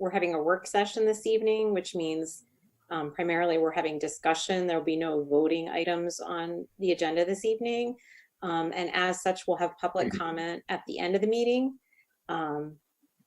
we're having a work session this evening, which means primarily we're having discussion. There will be no voting items on the agenda this evening. And as such, we'll have public comment at the end of the meeting,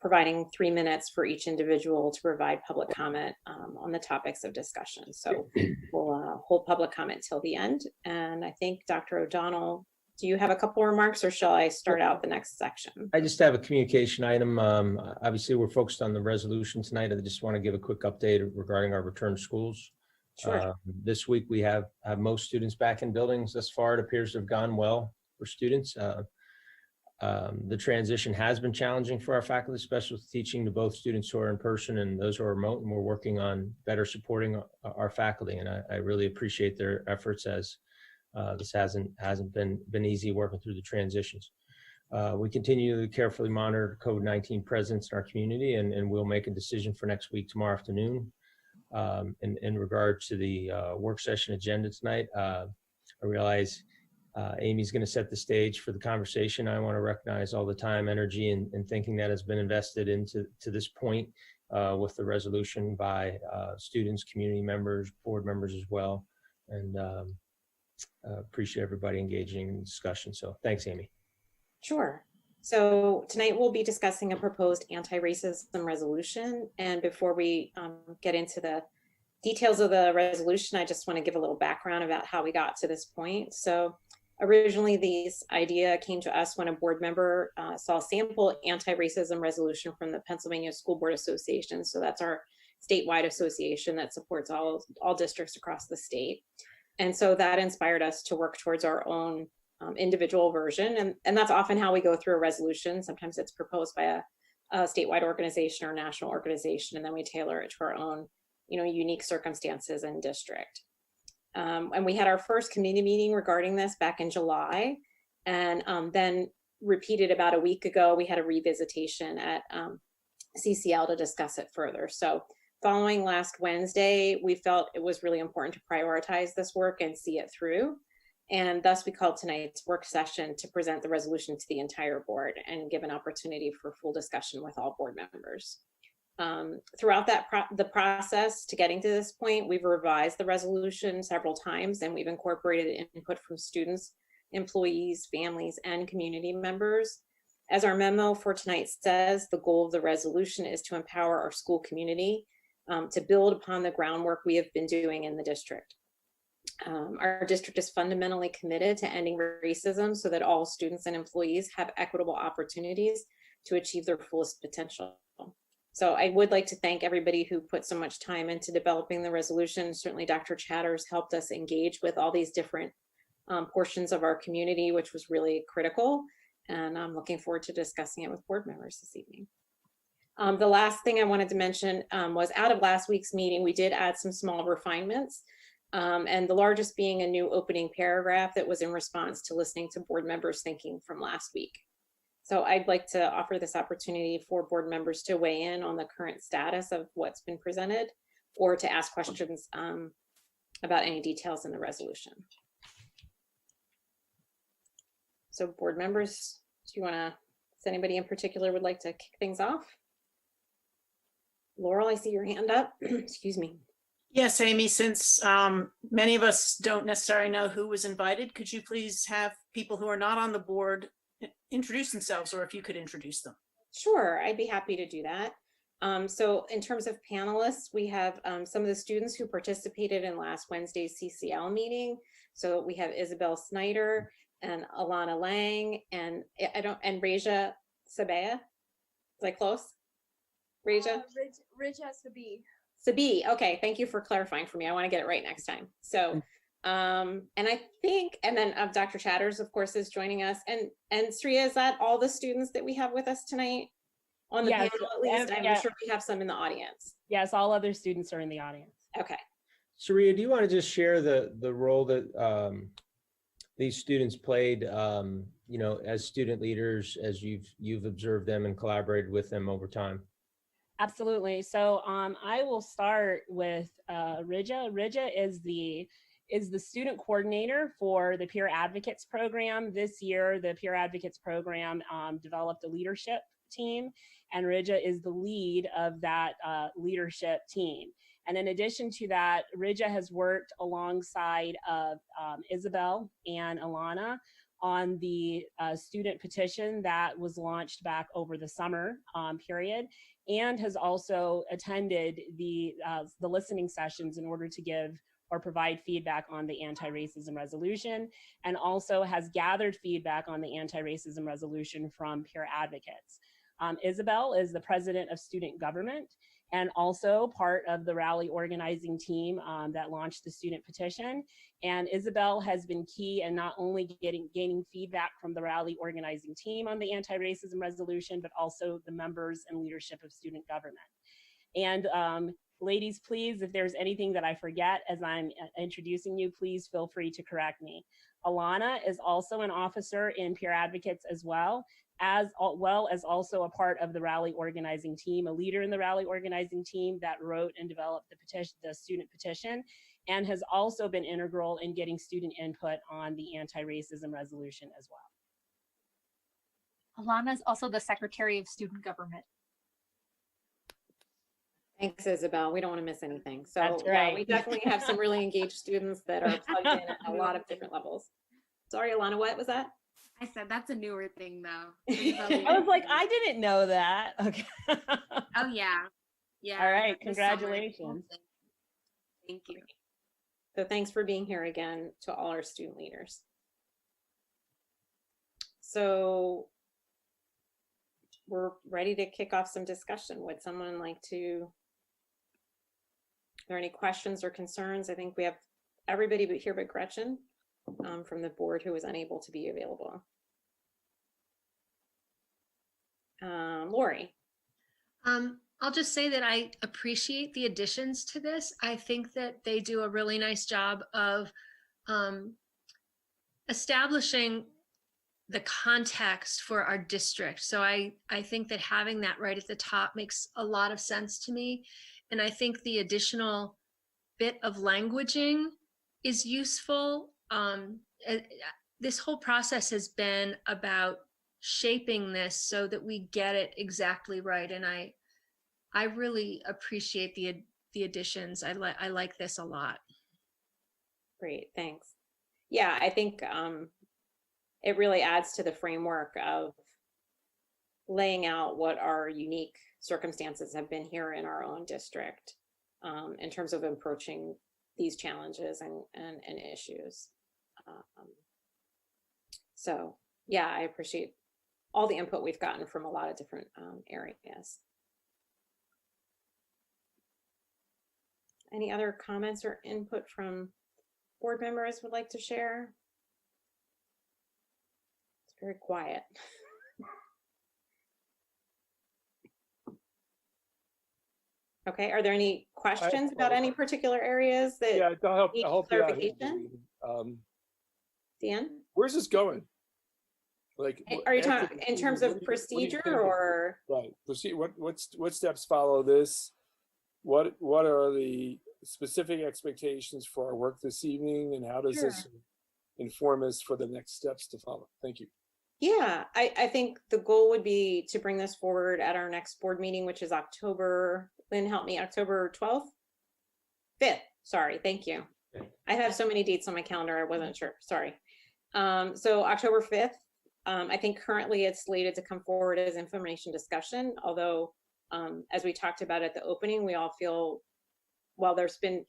providing 3 minutes for each individual to provide public comment on the topics of discussion. So we'll hold public comment till the end. And I think Dr. O'Donnell, do you have a couple remarks, or shall I start out the next section? I just have a communication item. Obviously, we're focused on the resolution tonight. I just want to give a quick update regarding our return to schools. Sure. This week, we have most students back in buildings. Thus far, it appears to have gone well for students. The transition has been challenging for our faculty, special teaching, to both students who are in person and those who are remote, and we're working on better supporting our faculty. And I really appreciate their efforts, as this hasn't been easy working through the transitions. We continue to carefully monitor COVID-19 presence in our community, and we'll make a decision for next week, tomorrow afternoon. In regard to the work session agenda tonight, I realize Amy's going to set the stage for the conversation. I want to recognize all the time, energy, and thinking that has been invested into this point with the resolution by students, community members, board members as well. And appreciate everybody engaging in the discussion. So thanks, Amy. Sure. So tonight we'll be discussing a proposed anti-racism resolution. And before we get into the details of the resolution, I just want to give a little background about how we got to this point. So originally, this idea came to us when a board member saw a sample anti-racism resolution from the Pennsylvania School Board Association. So that's our statewide association that supports all districts across the state. And so that inspired us to work towards our own individual version. And that's often how we go through a resolution. Sometimes it's proposed by a statewide organization or national organization, and then we tailor it to our own, unique circumstances and district. And we had our first committee meeting regarding this back in July. And then repeated about a week ago, we had a revisitation at CCL to discuss it further. So following last Wednesday, we felt it was really important to prioritize this work and see it through. And thus we called tonight's work session to present the resolution to the entire board and give an opportunity for full discussion with all board members. Throughout the process to getting to this point, we've revised the resolution several times, and we've incorporated input from students, employees, families, and community members. As our memo for tonight says, the goal of the resolution is to empower our school community to build upon the groundwork we have been doing in the district. Our district is fundamentally committed to ending racism so that all students and employees have equitable opportunities to achieve their fullest potential. So I would like to thank everybody who put so much time into developing the resolution. Certainly Dr. Chatters helped us engage with all these different portions of our community, which was really critical. And I'm looking forward to discussing it with board members this evening. The last thing I wanted to mention was out of last week's meeting, we did add some small refinements. And the largest being a new opening paragraph that was in response to listening to board members' thinking from last week. So I'd like to offer this opportunity for board members to weigh in on the current status of what's been presented, or to ask questions about any details in the resolution. So board members, do you want to, does anybody in particular would like to kick things off? Laurel, I see your hand up. Excuse me. Yes, Amy, since many of us don't necessarily know who was invited, could you please have people who are not on the board introduce themselves, or if you could introduce them? Sure, I'd be happy to do that. So in terms of panelists, we have some of the students who participated in last Wednesday's CCL meeting. So we have Isabel Snyder and Alana Lang and Raja Sabaya. Is I close? Raja? Raja Sabi. Sabi, okay, thank you for clarifying for me. I want to get it right next time. So, and I think, and then Dr. Chatters, of course, is joining us. And Sriya, is that all the students that we have with us tonight on the panel at least? I'm sure we have some in the audience. Yes, all other students are in the audience. Okay. Sriya, do you want to just share the role that these students played, as student leaders, as you've observed them and collaborated with them over time? Absolutely. So I will start with Rija. Rija is the student coordinator for the Peer Advocates program. This year, the Peer Advocates program developed a leadership team, and Rija is the lead of that leadership team. And in addition to that, Rija has worked alongside of Isabel and Alana on the student petition that was launched back over the summer period, and has also attended the listening sessions in order to give or provide feedback on the anti-racism resolution, and also has gathered feedback on the anti-racism resolution from peer advocates. Isabel is the president of student government and also part of the rally organizing team that launched the student petition. And Isabel has been key in not only gaining feedback from the rally organizing team on the anti-racism resolution, but also the members and leadership of student government. And ladies, please, if there's anything that I forget as I'm introducing you, please feel free to correct me. Alana is also an officer in peer advocates as well as also a part of the rally organizing team, a leader in the rally organizing team that wrote and developed the petition, the student petition, and has also been integral in getting student input on the anti-racism resolution as well. Alana is also the Secretary of Student Government. Thanks, Isabel. We don't want to miss anything. So That's yeah, right. we definitely have some really engaged students that are plugged in at a lot of different levels. Sorry, Alana, what was that? I said that's a newer thing though. I was like, I didn't know that. Okay. Oh yeah. Yeah. All right, this summer. congratulations. Thank you. So thanks for being here again to all our student leaders. So we're ready to kick off some discussion. Would someone like to, are there any questions or concerns? I think we have everybody but here but Gretchen from the board who was unable to be available. Lori. I'll just say that I appreciate the additions to this. I think that they do a really nice job of establishing the context for our district. So I think that having that right at the top makes a lot of sense to me. And I think the additional bit of languaging is useful. This whole process has been about shaping this so that we get it exactly right. And I really appreciate the additions. I like this a lot. Great, thanks. Yeah, I think it really adds to the framework of laying out what our unique circumstances have been here in our own district in terms of approaching these challenges and issues. So yeah, I appreciate all the input we've gotten from a lot of different areas. Any other comments or input from board members would like to share? It's very quiet. Okay, are there any questions about any particular areas that Yeah, I'll need help you out. clarification? Dan? Where's this going? Like, Are you after talking the in terms meeting, of what do you procedure think? or? Right, proceed, what steps follow this? What are the specific expectations for our work this evening, and how does this inform us for the next steps to follow? Thank you. Yeah, I think the goal would be to bring this forward at our next board meeting, which is October, Lynn, help me, October 12th? 5th, sorry, thank you. I have so many dates on my calendar, I wasn't sure, sorry. So October 5th, I think currently it's slated to come forward as information discussion, although as we talked about at the opening, we all feel, while there's been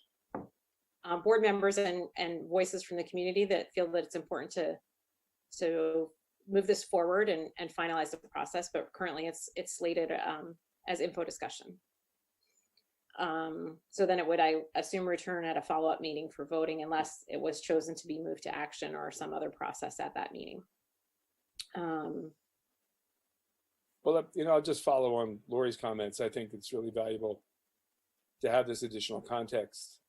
board members and voices from the community that feel that it's important to move this forward and finalize the process, but currently it's slated as info discussion. So then it would, I assume, return at a follow-up meeting for voting unless it was chosen to be moved to action or some other process at that meeting. Well, I'll just follow on Lori's comments. I think it's really valuable to have this additional context.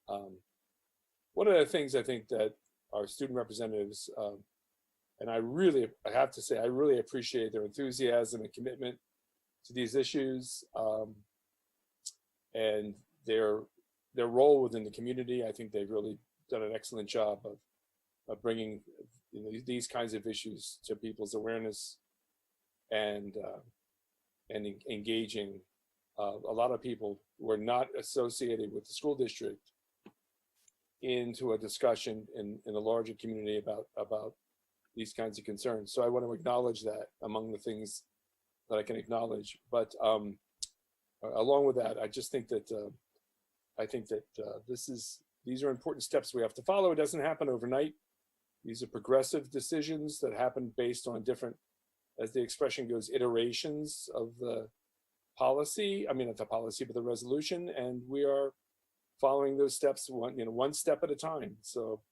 One of the things I think that our student representatives, and I have to say, I really appreciate their enthusiasm and commitment to these issues, and their role within the community. I think they've really done an excellent job of bringing these kinds of issues to people's awareness. And and engaging a lot of people who are not associated with the school district into a discussion in the larger community about these kinds of concerns. So I want to acknowledge that among the things that I can acknowledge. But along with that, I just think that these are important steps we have to follow. It doesn't happen overnight. These are progressive decisions that happen based on different, as the expression goes, iterations of the policy. I mean, not the policy, but the resolution. And we are following those steps one step at a time. So,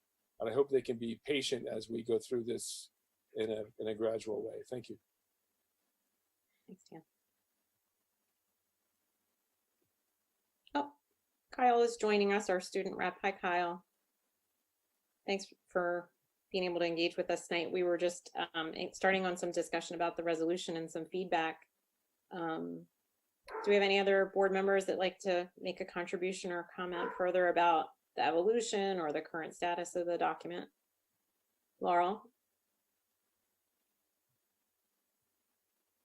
and I hope they can be patient as we go through this in a gradual way. Thank you. Thanks, Dan. Oh, Kyle is joining us, our student rep. Hi, Kyle. Thanks for being able to engage with us tonight. We were just starting on some discussion about the resolution and some feedback. Do we have any other board members that like to make a contribution or comment further about the evolution or the current status of the document? Laurel?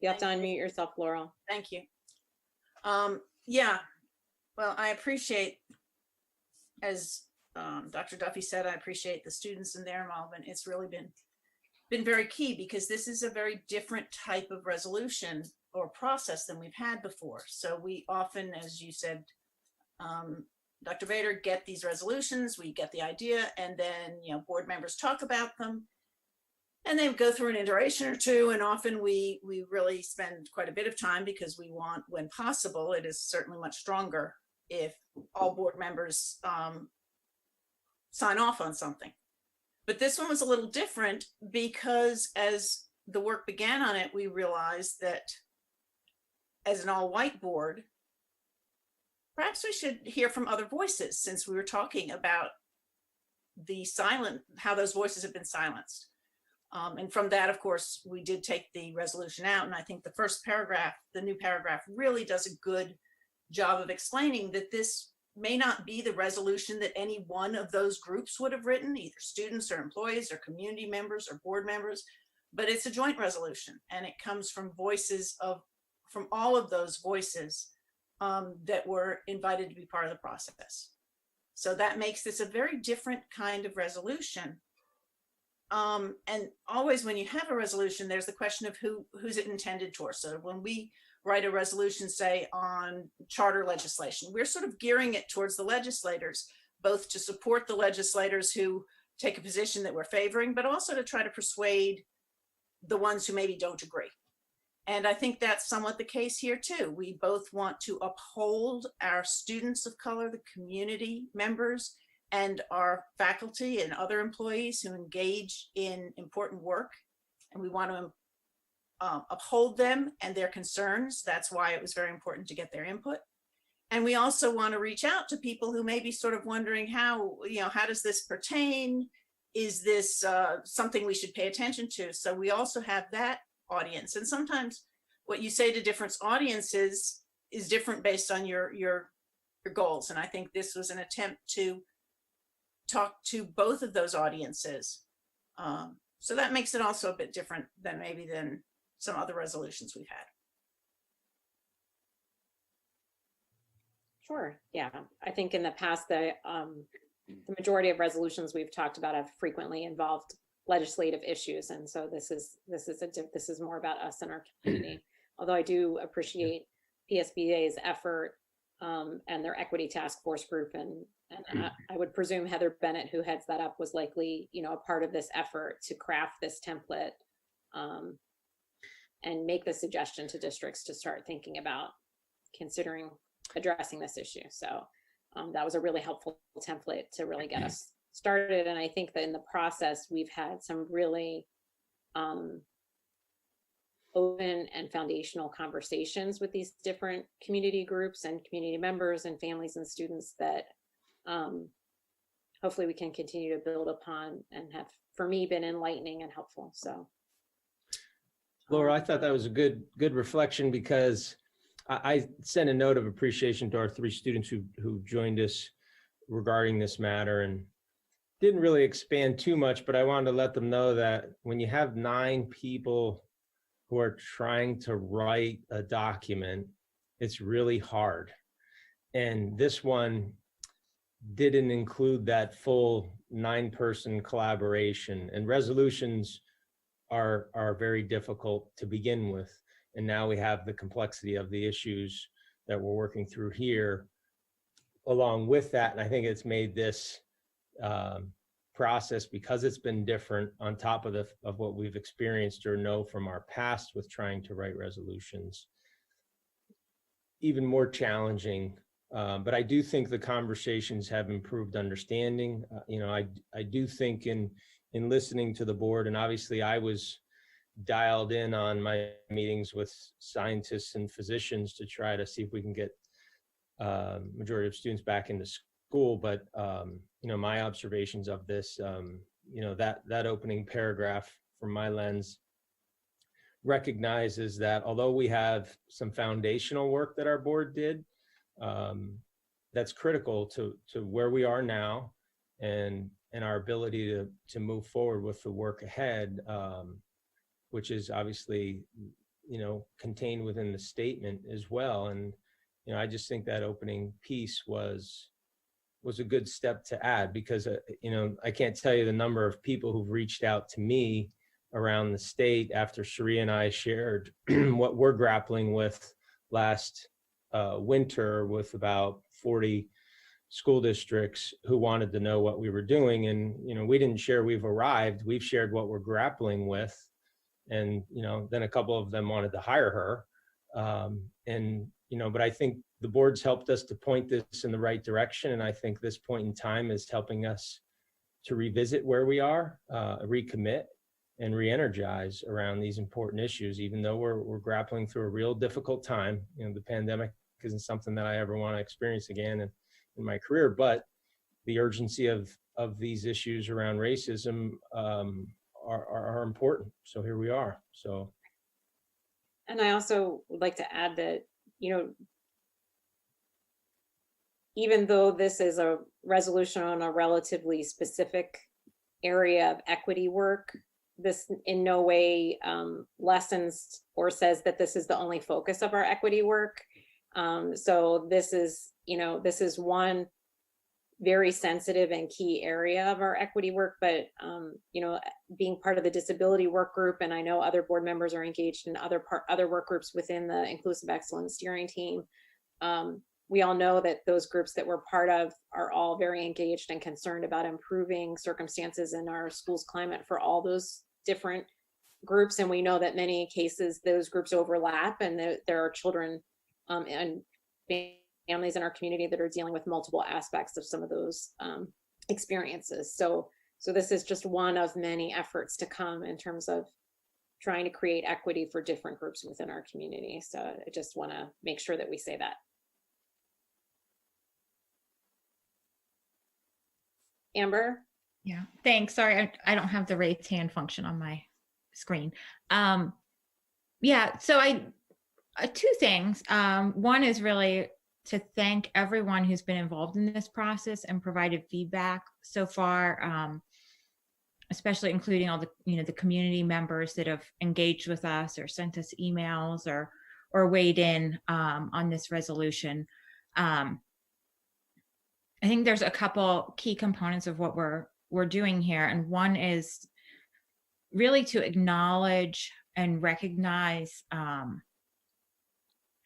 You have to unmute yourself, Laurel. Thank you. Yeah, well, I appreciate, as Dr. Duffy said, I appreciate the students and their involvement. It's really been very key because this is a very different type of resolution or process than we've had before. So we often, as you said, Dr. Vader, get these resolutions, we get the idea, and then, board members talk about them, and they go through an iteration or two, and often we really spend quite a bit of time because we want, when possible, it is certainly much stronger if all board members sign off on something. But this one was a little different because as the work began on it, we realized that as an all-white board, perhaps we should hear from other voices, since we were talking about how those voices have been silenced. And from that, of course, we did take the resolution out. And I think the first paragraph, the new paragraph, really does a good job of explaining that this may not be the resolution that any one of those groups would have written, either students or employees or community members or board members, but it's a joint resolution. And it comes from from all of those voices that were invited to be part of the process. So that makes this a very different kind of resolution. And always when you have a resolution, there's the question of who's it intended for. So when we write a resolution, say on charter legislation, we're sort of gearing it towards the legislators, both to support the legislators who take a position that we're favoring, but also to try to persuade the ones who maybe don't agree. And I think that's somewhat the case here too. We both want to uphold our students of color, the community members, and our faculty and other employees who engage in important work. And we want to uphold them and their concerns. That's why it was very important to get their input. And we also want to reach out to people who may be sort of wondering how does this pertain? Is this something we should pay attention to? So we also have that audience. And sometimes what you say to different audiences is different based on your goals. And I think this was an attempt to talk to both of those audiences. So that makes it also a bit different than some other resolutions we've had. Sure. Yeah, I think in the past, the majority of resolutions we've talked about have frequently involved legislative issues, and so this is more about us and our community. Although I do appreciate PSBA's effort and their equity task force group, and I would presume Heather Bennett, who heads that up, was likely a part of this effort to craft this template and make the suggestion to districts to start thinking about considering addressing this issue. So that was a really helpful template to really get us started. And I think that in the process, we've had some really open and foundational conversations with these different community groups and community members and families and students that hopefully we can continue to build upon and have, for me, been enlightening and helpful. So Laura, I thought that was a good reflection, because I sent a note of appreciation to our 3 students who joined us regarding this matter, and didn't really expand too much, but I wanted to let them know that when you have 9 people who are trying to write a document, it's really hard. And this one didn't include that full 9-person collaboration, and resolutions are very difficult to begin with. And now we have the complexity of the issues that we're working through here along with that. And I think it's made this process, because it's been different on top of what we've experienced or know from our past with trying to write resolutions, even more challenging. But I do think the conversations have improved understanding. I do think in listening to the board, and obviously I was dialed in on my meetings with scientists and physicians to try to see if we can get majority of students back into school. But my observations of this, that opening paragraph from my lens recognizes that although we have some foundational work that our board did, that's critical to where we are now and our ability to move forward with the work ahead, which is obviously, contained within the statement as well. And, I just think that opening piece was a good step to add, because, I can't tell you the number of people who've reached out to me around the state after Sharia and I shared what we're grappling with last winter with about 40 school districts who wanted to know what we were doing. And, we didn't share we've arrived, we've shared what we're grappling with. And, then a couple of them wanted to hire her. But I think the board's helped us to point this in the right direction. And I think this point in time is helping us to revisit where we are, recommit and re-energize around these important issues, even though we're grappling through a real difficult time. The pandemic isn't something that I ever want to experience again in my career, but the urgency of these issues around racism are important. So here we are. So. And I also would like to add that, even though this is a resolution on a relatively specific area of equity work, this in no way lessens or says that this is the only focus of our equity work. So this is one very sensitive and key area of our equity work, but being part of the disability work group, and I know other board members are engaged in other work groups within the Inclusive Excellence Steering Team. We all know that those groups that we're part of are all very engaged and concerned about improving circumstances in our schools climate for all those different groups. And we know that many cases those groups overlap, and there are children and families in our community that are dealing with multiple aspects of some of those experiences. So this is just one of many efforts to come in terms of trying to create equity for different groups within our community. So I just want to make sure that we say that. Amber? Yeah, thanks. Sorry, I don't have the raised hand function on my screen. Yeah, so two things. One is really to thank everyone who's been involved in this process and provided feedback so far, especially including all the community members that have engaged with us or sent us emails or weighed in on this resolution. I think there's a couple key components of what we're doing here, and one is really to acknowledge and recognize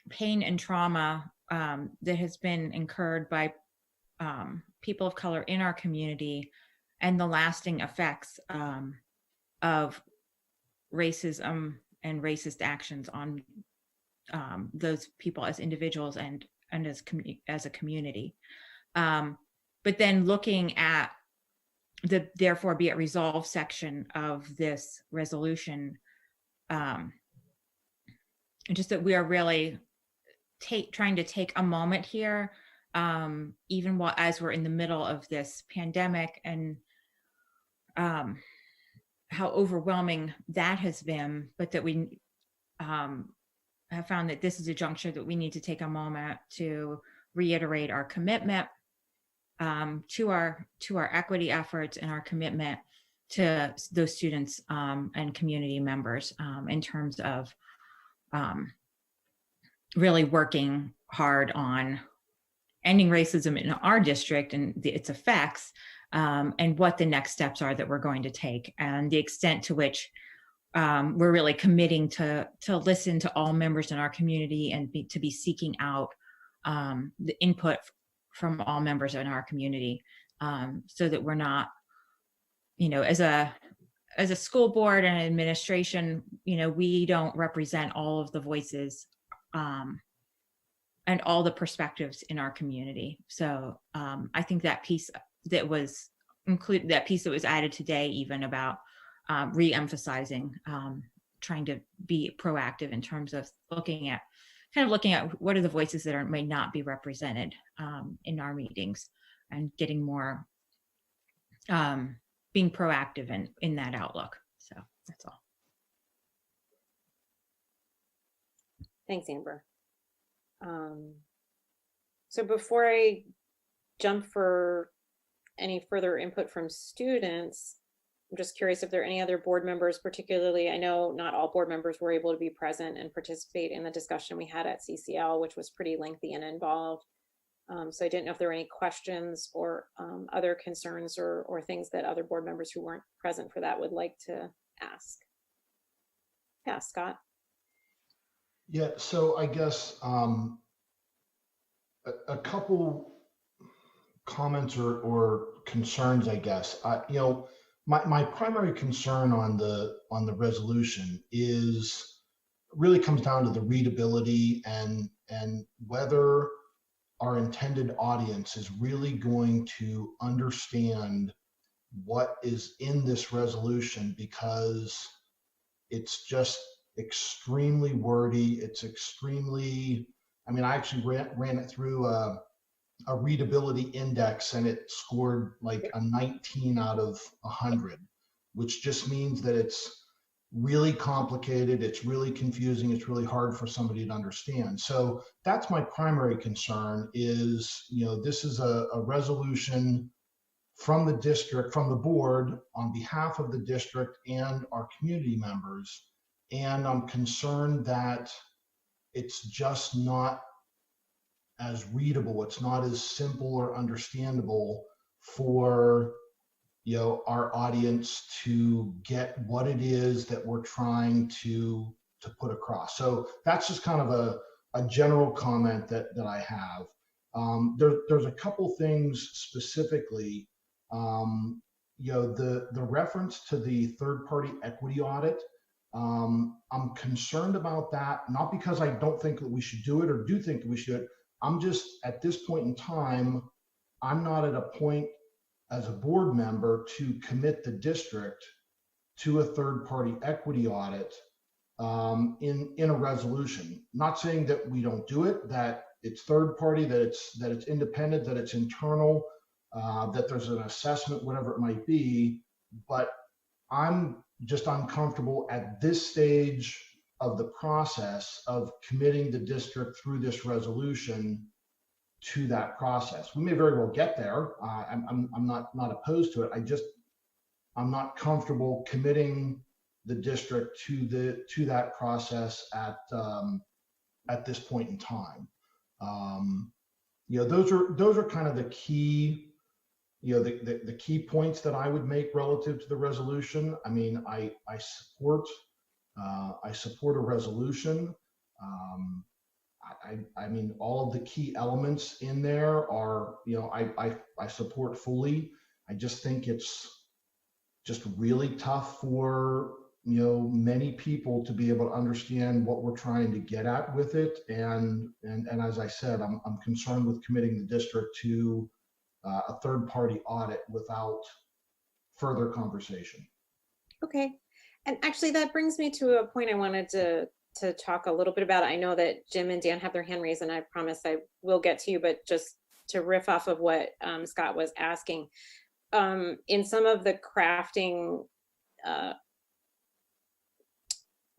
pain and trauma that has been incurred by people of color in our community, and the lasting effects of racism and racist actions on those people as individuals and as a community. But then looking at the therefore be it resolved section of this resolution, just that we are really trying to take a moment here, even as we're in the middle of this pandemic, and how overwhelming that has been, but that we have found that this is a juncture that we need to take a moment to reiterate our commitment to our equity efforts and our commitment those students and community members in terms of really working hard on ending racism in our district and its effects, and what the next steps are that we're going to take, and the extent to which we're really committing to listen to all members in our community and to be seeking out the input from all members in our community, so that we're not, as a school board and administration, we don't represent all of the voices and all the perspectives in our community. So I think that piece that was included, that piece that was added today, even about re-emphasizing, trying to be proactive in terms of looking at what are the voices that may not be represented in our meetings, and getting more, being proactive in that outlook. So that's all. Thanks, Amber. So before I jump for any further input from students, I'm just curious if there are any other board members, particularly, I know not all board members were able to be present and participate in the discussion we had at CCL, which was pretty lengthy and involved. So I didn't know if there were any questions or other concerns or things that other board members who weren't present for that would like to ask. Yeah, Scott. Yeah, so I guess a couple comments or concerns, I guess. My primary concern on the resolution really comes down to the readability and whether our intended audience is really going to understand what is in this resolution, because it's just extremely wordy. It's extremely, I actually ran it through a readability index, and it scored like a 19 out of 100, which just means that it's really complicated, it's really confusing, it's really hard for somebody to understand. So that's my primary concern is, this is a resolution from the district, from the board on behalf of the district and our community members. And I'm concerned that it's just not as readable. It's not as simple or understandable for our audience to get what it is that we're trying to put across. So that's just kind of a general comment that I have. There's a couple things specifically. The reference to the third-party equity audit. I'm concerned about that, not because I don't think that we should do it or do think that we should. I'm just, at this point in time, I'm not at a point as a board member to commit the district to a third-party equity audit in a resolution. Not saying that we don't do it, that it's third-party, that it's independent, that it's internal, that there's an assessment, whatever it might be, but I'm just uncomfortable at this stage of the process of committing the district through this resolution to that process. We may very well get there. I'm not opposed to it. I'm not comfortable committing the district to that process at this point in time. Those are kind of the key, the key points that I would make relative to the resolution. I support a resolution. All of the key elements in there are, I support fully. I just think it's just really tough for, many people to be able to understand what we're trying to get at with it. And as I said, I'm concerned with committing the district to a third-party audit without further conversation. Okay. And actually that brings me to a point I wanted to talk a little bit about. I know that Jim and Dan have their hand raised, and I promise I will get to you, but just to riff off of what Scott was asking, in some of the crafting,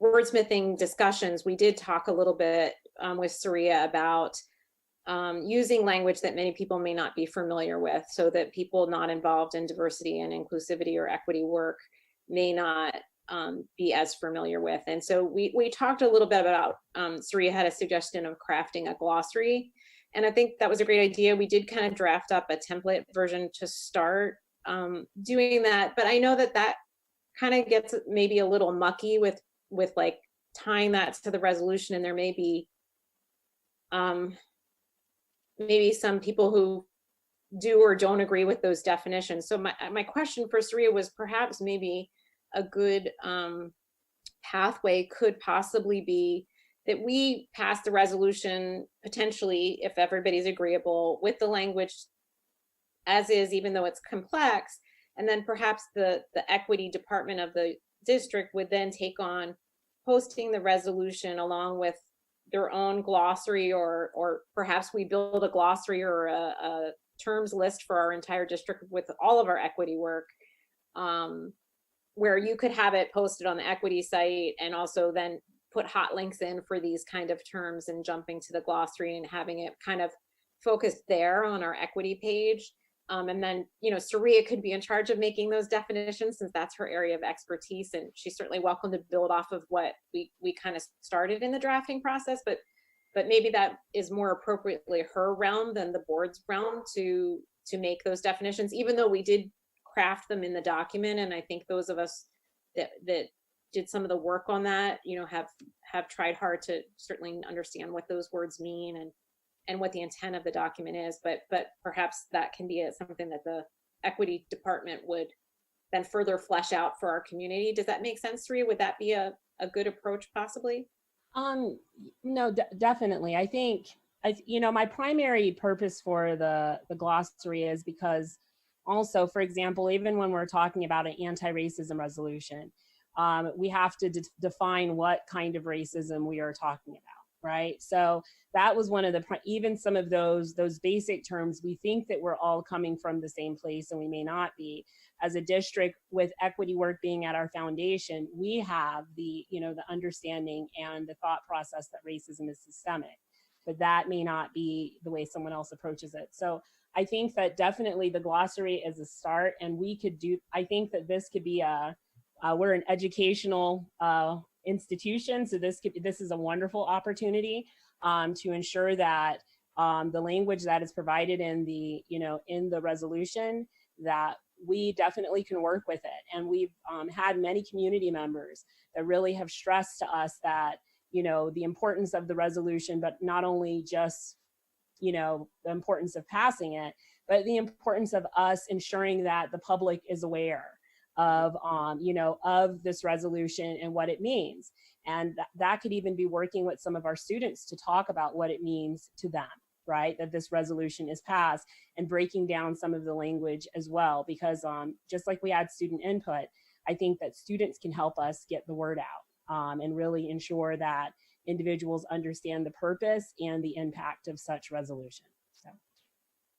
wordsmithing discussions, we did talk a little bit with Saria about using language that many people may not be familiar with, so that people not involved in diversity and inclusivity or equity work may not be as familiar with. And so we talked a little bit about, Saria had a suggestion of crafting a glossary. And I think that was a great idea. We did kind of draft up a template version to start doing that. But I know that that kind of gets maybe a little mucky with like tying that to the resolution. And there may be maybe some people who do or don't agree with those definitions. So my question for Saria was perhaps maybe a good pathway could possibly be that we pass the resolution potentially, if everybody's agreeable, with the language as is, even though it's complex, and then perhaps the equity department of the district would then take on posting the resolution along with their own glossary, or perhaps we build a glossary or a terms list for our entire district with all of our equity work, where you could have it posted on the equity site and also then put hot links in for these kind of terms and jumping to the glossary and having it kind of focused there on our equity page. And then, you know, Saria could be in charge of making those definitions since that's her area of expertise, and she's certainly welcome to build off of what we kind of started in the drafting process, but maybe that is more appropriately her realm than the board's realm to make those definitions, even though we did craft them in the document. And I think those of us that did some of the work on that, you know, have tried hard to certainly understand what those words mean and what the intent of the document is, but perhaps that can be something that the equity department would then further flesh out for our community. Does that make sense, Saria? Would that be a good approach possibly? No, definitely. I think, you know, my primary purpose for the glossary is because also, for example, even when we're talking about an anti-racism resolution, we have to define what kind of racism we are talking about. Right. So that was one of the, even some of those basic terms, we think that we're all coming from the same place, and we may not be. As a district with equity work being at our foundation, we have the, you know, the understanding and the thought process that racism is systemic, but that may not be the way someone else approaches it. So I think that definitely the glossary is a start, and we could do, I think that this could be we're an educational institution, so this is a wonderful opportunity to ensure that the language that is provided in the, you know, in the resolution, that we definitely can work with it. And we've had many community members that really have stressed to us that, you know, the importance of the resolution, but not only just, you know, the importance of passing it, but the importance of us ensuring that the public is aware of, you know, of this resolution and what it means. And that could even be working with some of our students to talk about what it means to them, right? That this resolution is passed, and breaking down some of the language as well, because just like we had student input, I think that students can help us get the word out and really ensure that individuals understand the purpose and the impact of such resolution. So.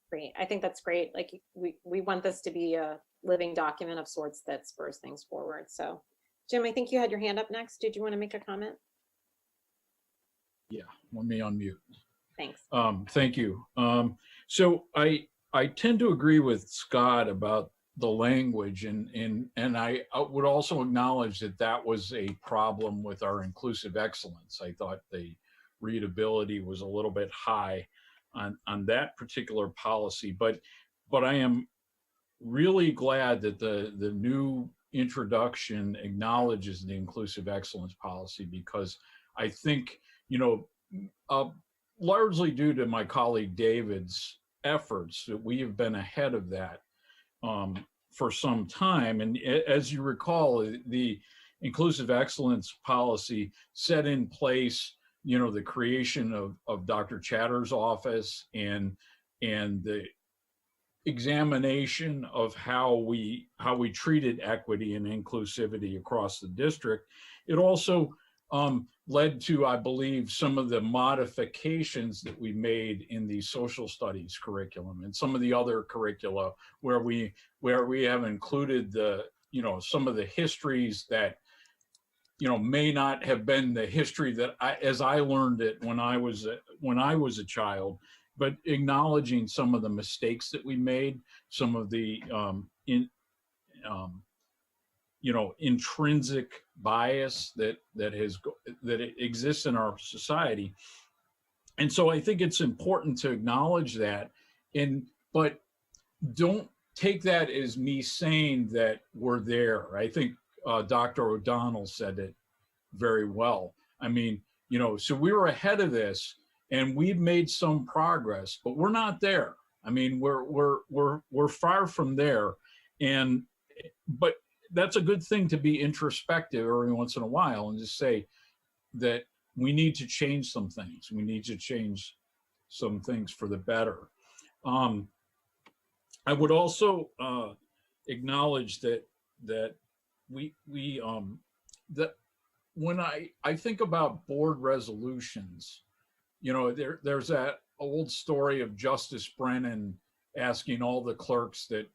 Great. I think that's great. Like we want this to be a living document of sorts that spurs things forward. So Jim, I think you had your hand up next. Did you want to make a comment? Yeah, let me unmute. Thanks. Thank you. So I tend to agree with Scott about the language, and I would also acknowledge that that was a problem with our inclusive excellence. I thought the readability was a little bit high on that particular policy, but I am really glad that the new introduction acknowledges the inclusive excellence policy, because I think, you know, largely due to my colleague David's efforts, that we have been ahead of that for some time. And as you recall, the inclusive excellence policy set in place, you know, the creation of Dr. Chatter's office and the examination of how we treated equity and inclusivity across the district. It also led to, I believe, some of the modifications that we made in the social studies curriculum and some of the other curricula where we have included the, you know, some of the histories that, you know, may not have been the history that as I learned it when I was a child, but acknowledging some of the mistakes that we made, some of the intrinsic bias that exists in our society. And so I think it's important to acknowledge that, but don't take that as me saying that we're there. I think Dr. O'Donnell said it very well. I mean, so we were ahead of this and we've made some progress, but we're not there. I mean, we're far from there. But that's a good thing to be introspective every once in a while and just say that we need to change some things. We need to change some things for the better. I would also acknowledge that when I think about board resolutions, there's that old story of Justice Brennan asking all the clerks that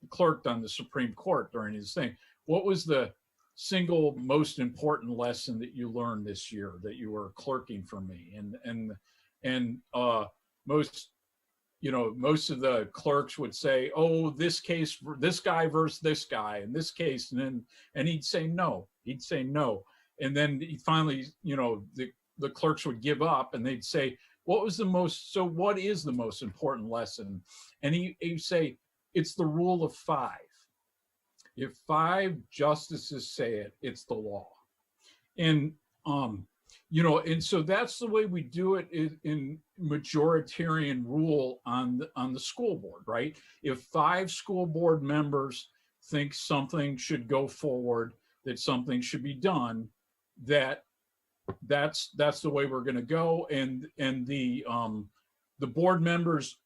clerked on the Supreme Court during his thing, what was the single most important lesson that you learned this year that you were clerking for me? And most of the clerks would say, oh, this case, this guy versus this guy, in this case, and he'd say no. And then he finally, the clerks would give up and they'd say, what is the most important lesson? And he'd say, it's the rule of 5. If 5 justices say it, it's the law. And and so that's the way we do it in majoritarian rule on the school board, right? If 5 school board members think something should go forward, that something should be done, that's the way we're going to go. And the board members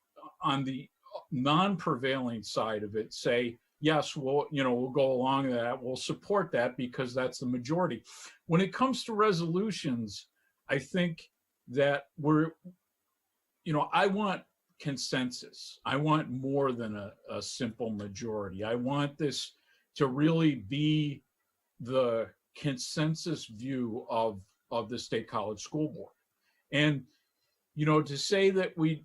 on the non-prevailing side of it say, yes, we'll go along with that. We'll support that because that's the majority. When it comes to resolutions, I think that I want consensus. I want more than a simple majority. I want this to really be the consensus view of the State College School Board. And, to say that we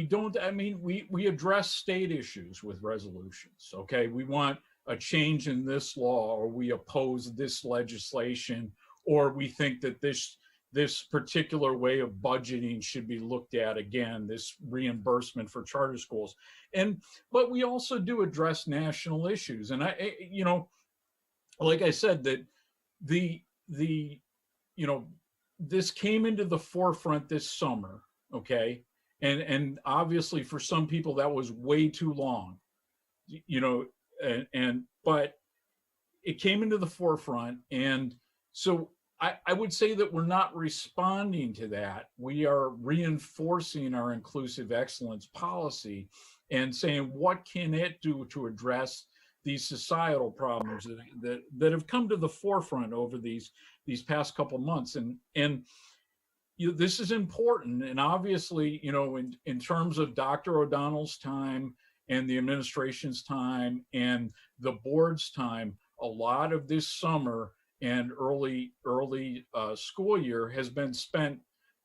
don't, I mean, we address state issues with resolutions, okay? We want a change in this law, or we oppose this legislation, or we think that this particular way of budgeting should be looked at again, this reimbursement for charter schools. But we also do address national issues. And like I said, that this came into the forefront this summer, okay? And obviously for some people that was way too long, but it came into the forefront. And so I would say that we're not responding to that. We are reinforcing our inclusive excellence policy and saying, what can it do to address these societal problems that have come to the forefront over these past couple months? And this is important. And obviously, in terms of Dr. O'Donnell's time and the administration's time and the board's time, a lot of this summer and early school year has been spent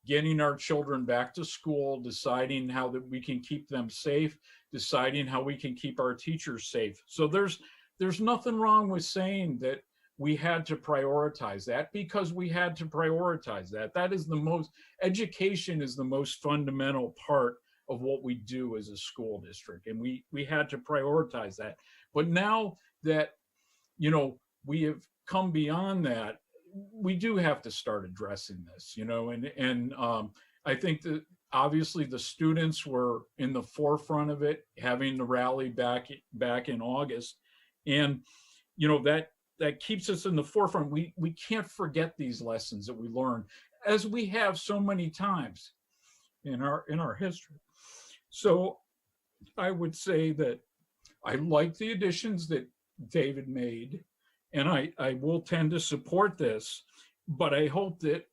getting our children back to school, deciding how that we can keep them safe, deciding how we can keep our teachers safe. So there's nothing wrong with saying that we had to prioritize that, because we had to prioritize that. That is education is the most fundamental part of what we do as a school district. And we had to prioritize that. But now that, we have come beyond that, we do have to start addressing this, and I think that obviously the students were in the forefront of it, having the rally back in August. And, that keeps us in the forefront. We can't forget these lessons that we learned, as we have so many times in our history. So I would say that I like the additions that David made, and I will tend to support this, but I hope that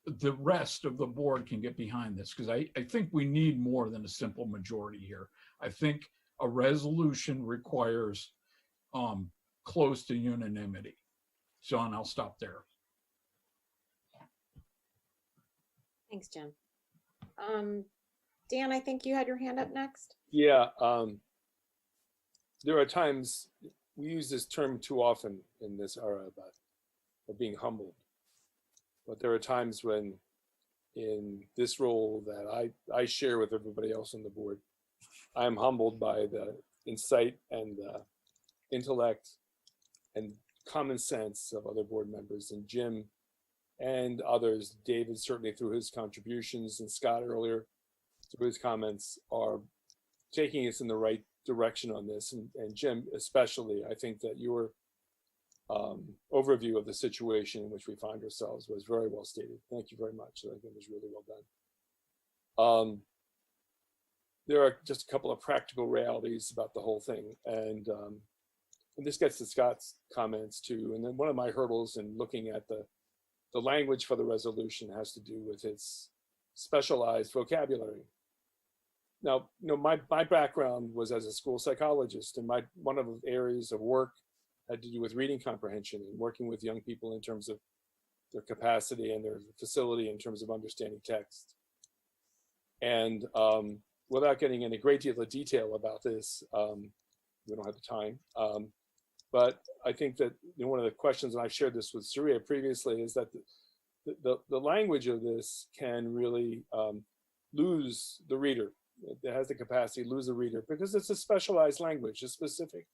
the rest of the board can get behind this, because I think we need more than a simple majority here. I think a resolution requires close to unanimity. Sean, I'll stop there. Thanks, Jim. Dan, I think you had your hand up next. Yeah, there are times we use this term too often in this era of being humbled. But there are times when in this role that I share with everybody else on the board, I'm humbled by the insight and intellect and common sense of other board members, and Jim and others, David certainly through his contributions, and Scott earlier through his comments, are taking us in the right direction on this. And Jim, especially, I think that your overview of the situation in which we find ourselves was very well stated. Thank you very much. I think it was really well done. There are just a couple of practical realities about the whole thing. And this gets to Scott's comments too. And then one of my hurdles in looking at the language for the resolution has to do with its specialized vocabulary. Now, my background was as a school psychologist, and one of the areas of work had to do with reading comprehension and working with young people in terms of their capacity and their facility in terms of understanding text. And without getting in a great deal of detail about this, we don't have the time. But I think that one of the questions, and I've shared this with Surya previously, is that the language of this can really lose the reader. It has the capacity to lose the reader because it's a specialized language. It's specific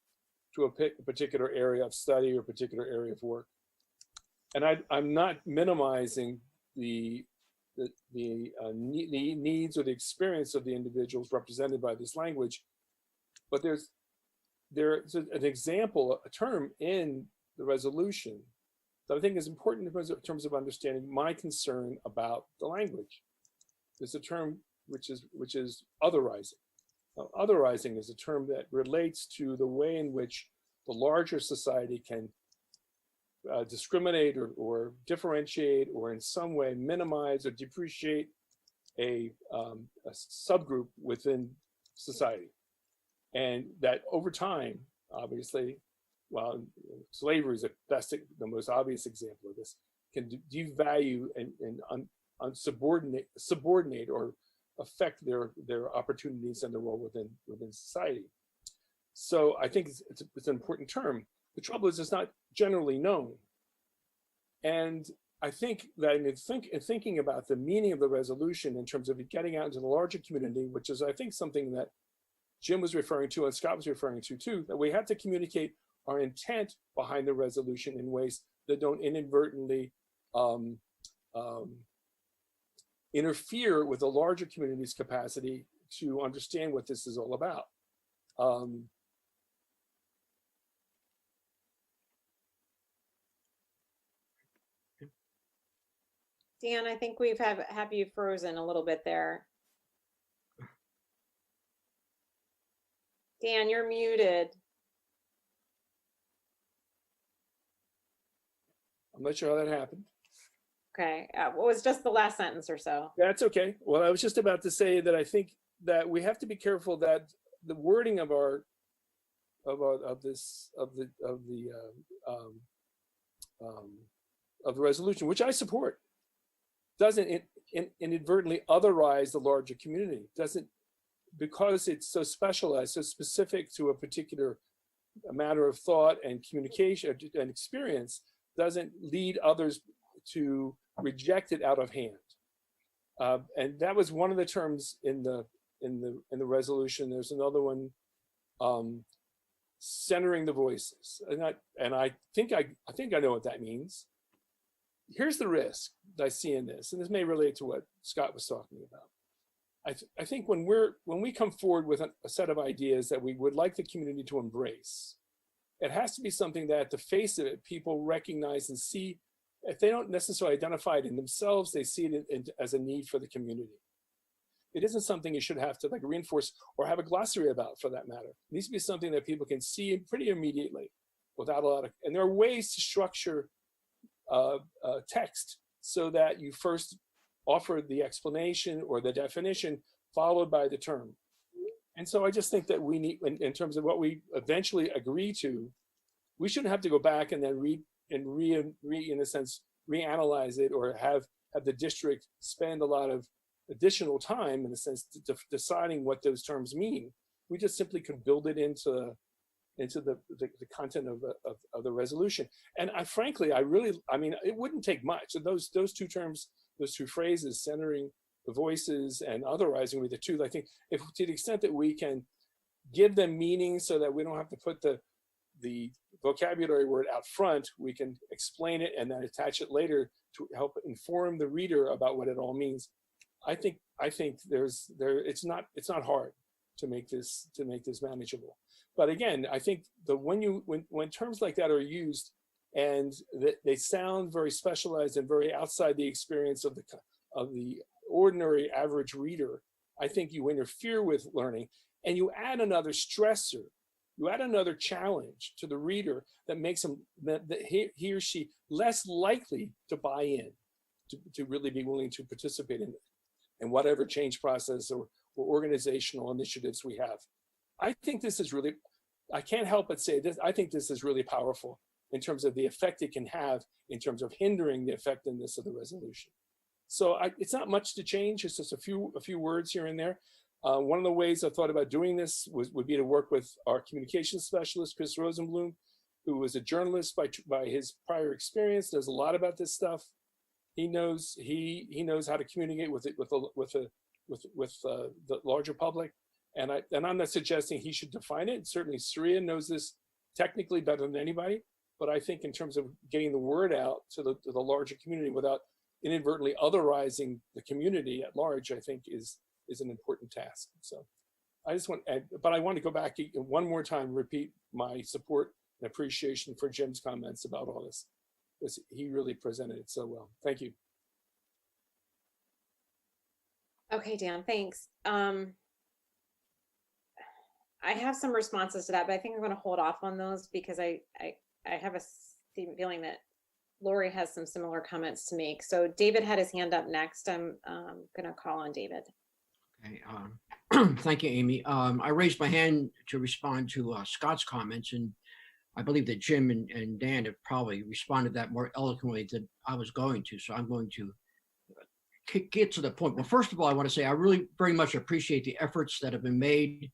to a particular area of study or particular area of work. And I'm not minimizing the needs or the experience of the individuals represented by this language, but there's an example, a term in the resolution that I think is important in terms of understanding my concern about the language. There's a term which is otherizing. Now, otherizing is a term that relates to the way in which the larger society can discriminate or differentiate or in some way minimize or depreciate a subgroup within society. And that over time, obviously, well, slavery is the most obvious example of this, can devalue and subordinate or affect their opportunities and their role within society. So I think it's an important term. The trouble is it's not generally known. And I think that in thinking about the meaning of the resolution in terms of it getting out into the larger community, which is I think something that Jim was referring to and Scott was referring to too, that we have to communicate our intent behind the resolution in ways that don't inadvertently interfere with the larger community's capacity to understand what this is all about. Dan, I think we've have you frozen a little bit there. Dan, you're muted. I'm not sure how that happened. Okay, what was just the last sentence or so? That's okay. Well, I was just about to say that I think that we have to be careful that the wording of the resolution, which I support, doesn't inadvertently otherize the larger community. Doesn't, because it's so specialized, so specific to a particular matter of thought and communication and experience, doesn't lead others to reject it out of hand. And that was one of the terms in the resolution. There's another one, centering the voices, and I think I know what that means. Here's the risk that I see in this, and this may relate to what Scott was talking about. I think when we come forward with a set of ideas that we would like the community to embrace, it has to be something that at the face of it, people recognize and see. If they don't necessarily identify it in themselves, they see it as a need for the community. It isn't something you should have to reinforce or have a glossary about, for that matter. It needs to be something that people can see pretty immediately without a lot of, and there are ways to structure text so that you first offer the explanation or the definition followed by the term. And so I just think that we need, in terms of what we eventually agree to, we shouldn't have to go back and then in a sense, reanalyze it or have the district spend a lot of additional time in the sense of deciding what those terms mean. We just simply could build it into the content of the resolution. And frankly, I mean, it wouldn't take much. Those two terms, those two phrases, centering the voices and otherizing with the two, I think, if to the extent that we can give them meaning so that we don't have to put the vocabulary word out front, we can explain it and then attach it later to help inform the reader about what it all means. I think it's not hard to make this manageable. But again, I think when terms like that are used and they sound very specialized and very outside the experience of the ordinary average reader, I think you interfere with learning and you add another stressor, you add another challenge to the reader that makes him that he or she less likely to buy in, to really be willing to participate in whatever change process or organizational initiatives we have. I think this is really, I can't help but say this, I think this is really powerful in terms of the effect it can have in terms of hindering the effectiveness of the resolution. So it's not much to change, it's just a few words here and there. One of the ways I thought about doing this would be to work with our communications specialist, Chris Rosenblum, who was a journalist by his prior experience, knows a lot about this stuff. He knows how to communicate with the larger public. And I'm not suggesting he should define it. Certainly Surya knows this technically better than anybody, but I think in terms of getting the word out to the larger community without inadvertently otherizing the community at large, I think is an important task. So I just want to go back one more time, repeat my support and appreciation for Jim's comments about all this, because he really presented it so well. Thank you. Okay, Dan, thanks. I have some responses to that, but I think I'm going to hold off on those because I have a feeling that Lori has some similar comments to make. So David had his hand up next. I'm going to call on David. Okay, thank you, Amy. I raised my hand to respond to Scott's comments, and I believe that Jim and Dan have probably responded that more eloquently than I was going to. So I'm going to get to the point. Well, first of all, I want to say I really very much appreciate the efforts that have been made.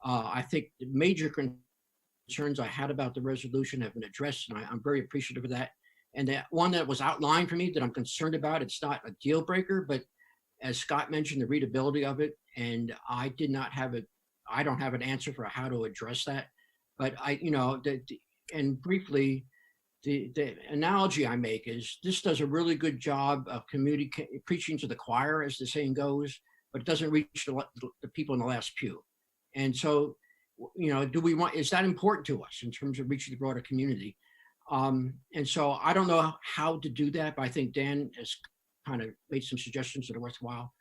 I think the major concerns I had about the resolution have been addressed, and I'm very appreciative of that. And that one that was outlined for me that I'm concerned about, it's not a deal breaker, but as Scott mentioned, the readability of it, and I don't have an answer for how to address that. But and briefly, the analogy I make is this does a really good job of preaching to the choir, as the saying goes, but it doesn't reach the people in the last pew. And so, is that important to us in terms of reaching the broader community? And so I don't know how to do that, but I think Dan has kind of made some suggestions that are worthwhile.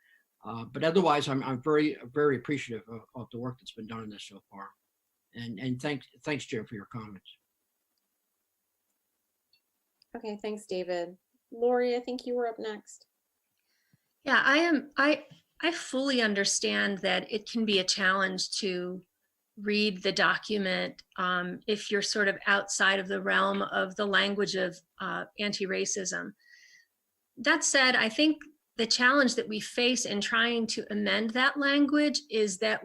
But otherwise, I'm very, very appreciative of the work that's been done on this so far. And thanks, Jim, for your comments. Okay, thanks, David. Lori, I think you were up next. Yeah, I fully understand that it can be a challenge to read the document if you're sort of outside of the realm of the language of anti-racism. That said, I think the challenge that we face in trying to amend that language is that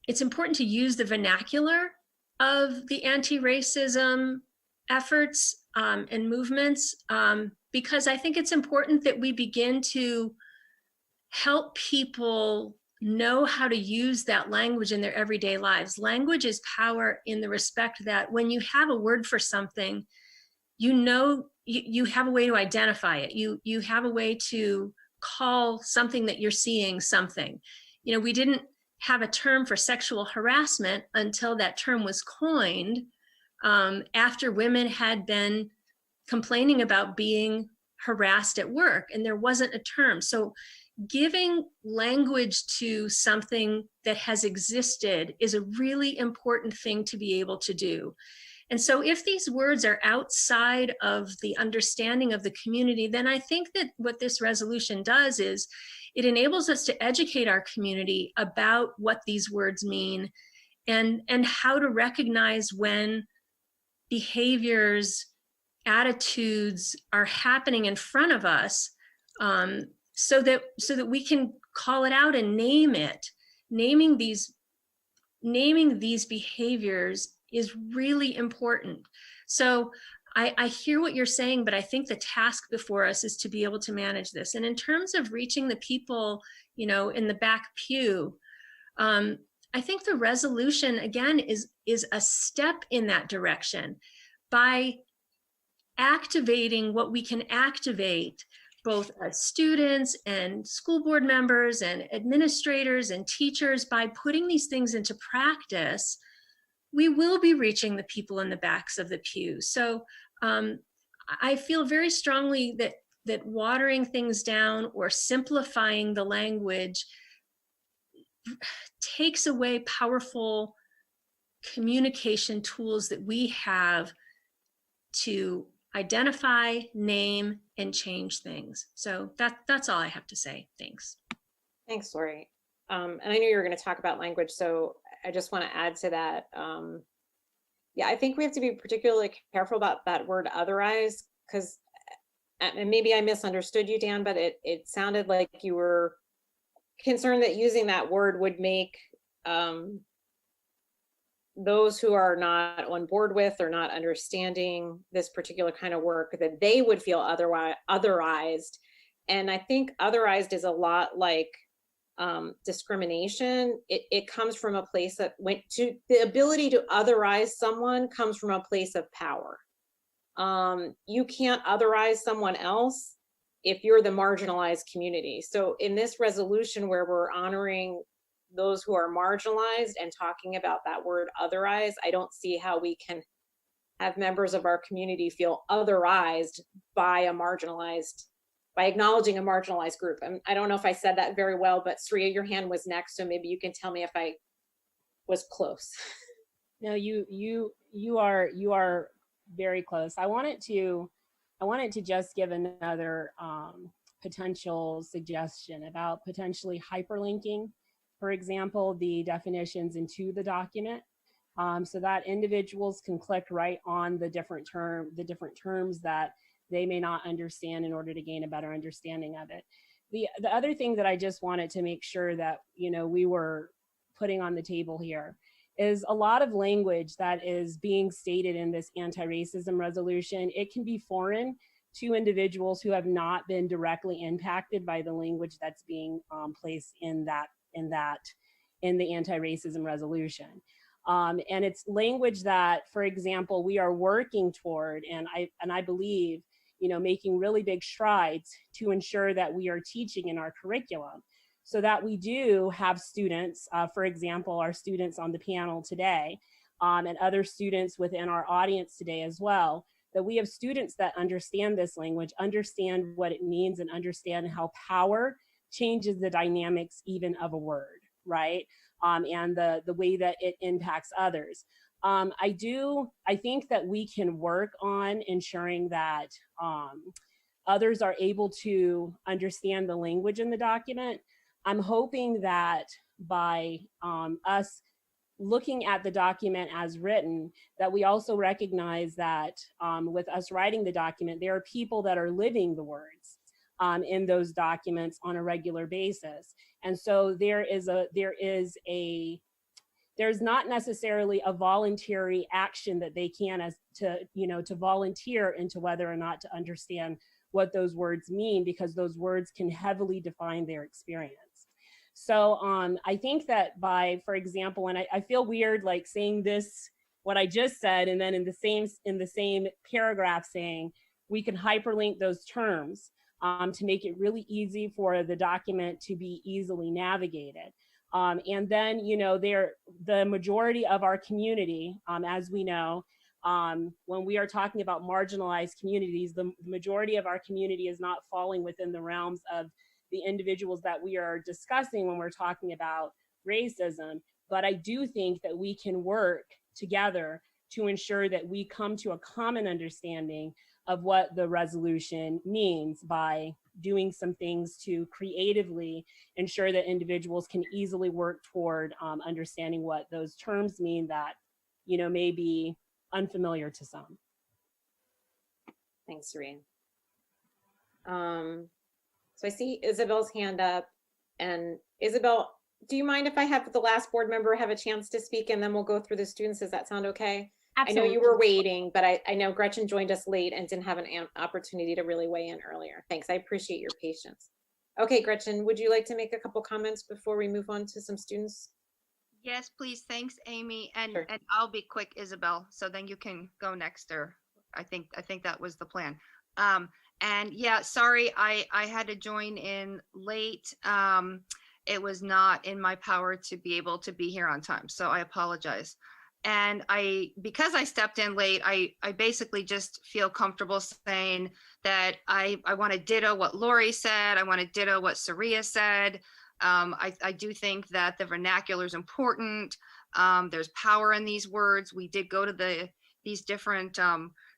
it's important to use the vernacular of the anti-racism efforts and movements, because I think it's important that we begin to help people know how to use that language in their everyday lives. Language is power in the respect that when you have a word for something, you have a way to identify it. You have a way to call something that you're seeing something. We didn't have a term for sexual harassment until that term was coined after women had been complaining about being harassed at work, and there wasn't a term. So giving language to something that has existed is a really important thing to be able to do. And so if these words are outside of the understanding of the community, then I think that what this resolution does is it enables us to educate our community about what these words mean and how to recognize when behaviors, attitudes are happening in front of us, so that we can call it out and name it. Naming these behaviors is really important. So I hear what you're saying, but I think the task before us is to be able to manage this. And in terms of reaching the people, in the back pew, I think the resolution, again, is a step in that direction by activating what we can activate, both as students and school board members and administrators and teachers. By putting these things into practice, we will be reaching the people in the backs of the pews. So I feel very strongly that watering things down or simplifying the language takes away powerful communication tools that we have to identify, name, and change things. So that's all I have to say. Thanks. Thanks, Lori. And I knew you were going to talk about language, so I just want to add to that. Yeah, I think we have to be particularly careful about that word otherize, because, and maybe I misunderstood you, Dan, but it sounded like you were concerned that using that word would make those who are not on board with or not understanding this particular kind of work, that they would feel otherized. And I think otherized is a lot like discrimination. It comes from a place that the ability to otherize someone comes from a place of power. You can't otherize someone else if you're the marginalized community. So in this resolution where we're honoring those who are marginalized and talking about that word otherize, I don't see how we can have members of our community feel otherized by acknowledging a marginalized group. I don't know if I said that very well, but Sriya, your hand was next, so maybe you can tell me if I was close. No, you are very close. I wanted to just give another potential suggestion about potentially hyperlinking, for example, the definitions into the document, so that individuals can click right on the different terms that they may not understand in order to gain a better understanding of it. The other thing that I just wanted to make sure that we were putting on the table here is a lot of language that is being stated in this anti-racism resolution. It can be foreign to individuals who have not been directly impacted by the language that's being placed in the anti-racism resolution. And it's language that, for example, we are working toward, and I believe, making really big strides to ensure that we are teaching in our curriculum, so that we do have students, for example, our students on the panel today, and other students within our audience today as well, that we have students that understand this language, understand what it means, and understand how power changes the dynamics even of a word, right? And the way that it impacts others. I think that we can work on ensuring that others are able to understand the language in the document. I'm hoping that by us looking at the document as written, that we also recognize that with us writing the document, there are people that are living the words in those documents on a regular basis. And so there's not necessarily a voluntary action that they can to volunteer into whether or not to understand what those words mean, because those words can heavily define their experience. So I think that by, for example, and I feel weird like saying this, what I just said, and then in the same paragraph saying we can hyperlink those terms to make it really easy for the document to be easily navigated. And then, the majority of our community, as we know, when we are talking about marginalized communities, the majority of our community is not falling within the realms of the individuals that we are discussing when we're talking about racism. But I do think that we can work together to ensure that we come to a common understanding of what the resolution means by doing some things to creatively ensure that individuals can easily work toward understanding what those terms mean that, may be unfamiliar to some. Thanks, Serene. So I see Isabel's hand up. And Isabel, do you mind if I have the last board member have a chance to speak and then we'll go through the students? Does that sound okay? Absolutely. I know you were waiting, but I know Gretchen joined us late and didn't have an opportunity to really weigh in earlier. Thanks. I appreciate your patience. Okay, Gretchen, would you like to make a couple comments before we move on to some students? Yes, please. Thanks, Amy. And Sure. and I'll be quick, Isabel, so then you can go next, or I think that was the plan. And yeah, sorry, I had to join in late. It was not in my power to be able to be here on time, so I apologize. And because I stepped in late, I basically just feel comfortable saying that I want to ditto what Lori said. I want to ditto what Saria said. I do think that the vernacular is important. There's power in these words. We did go to these different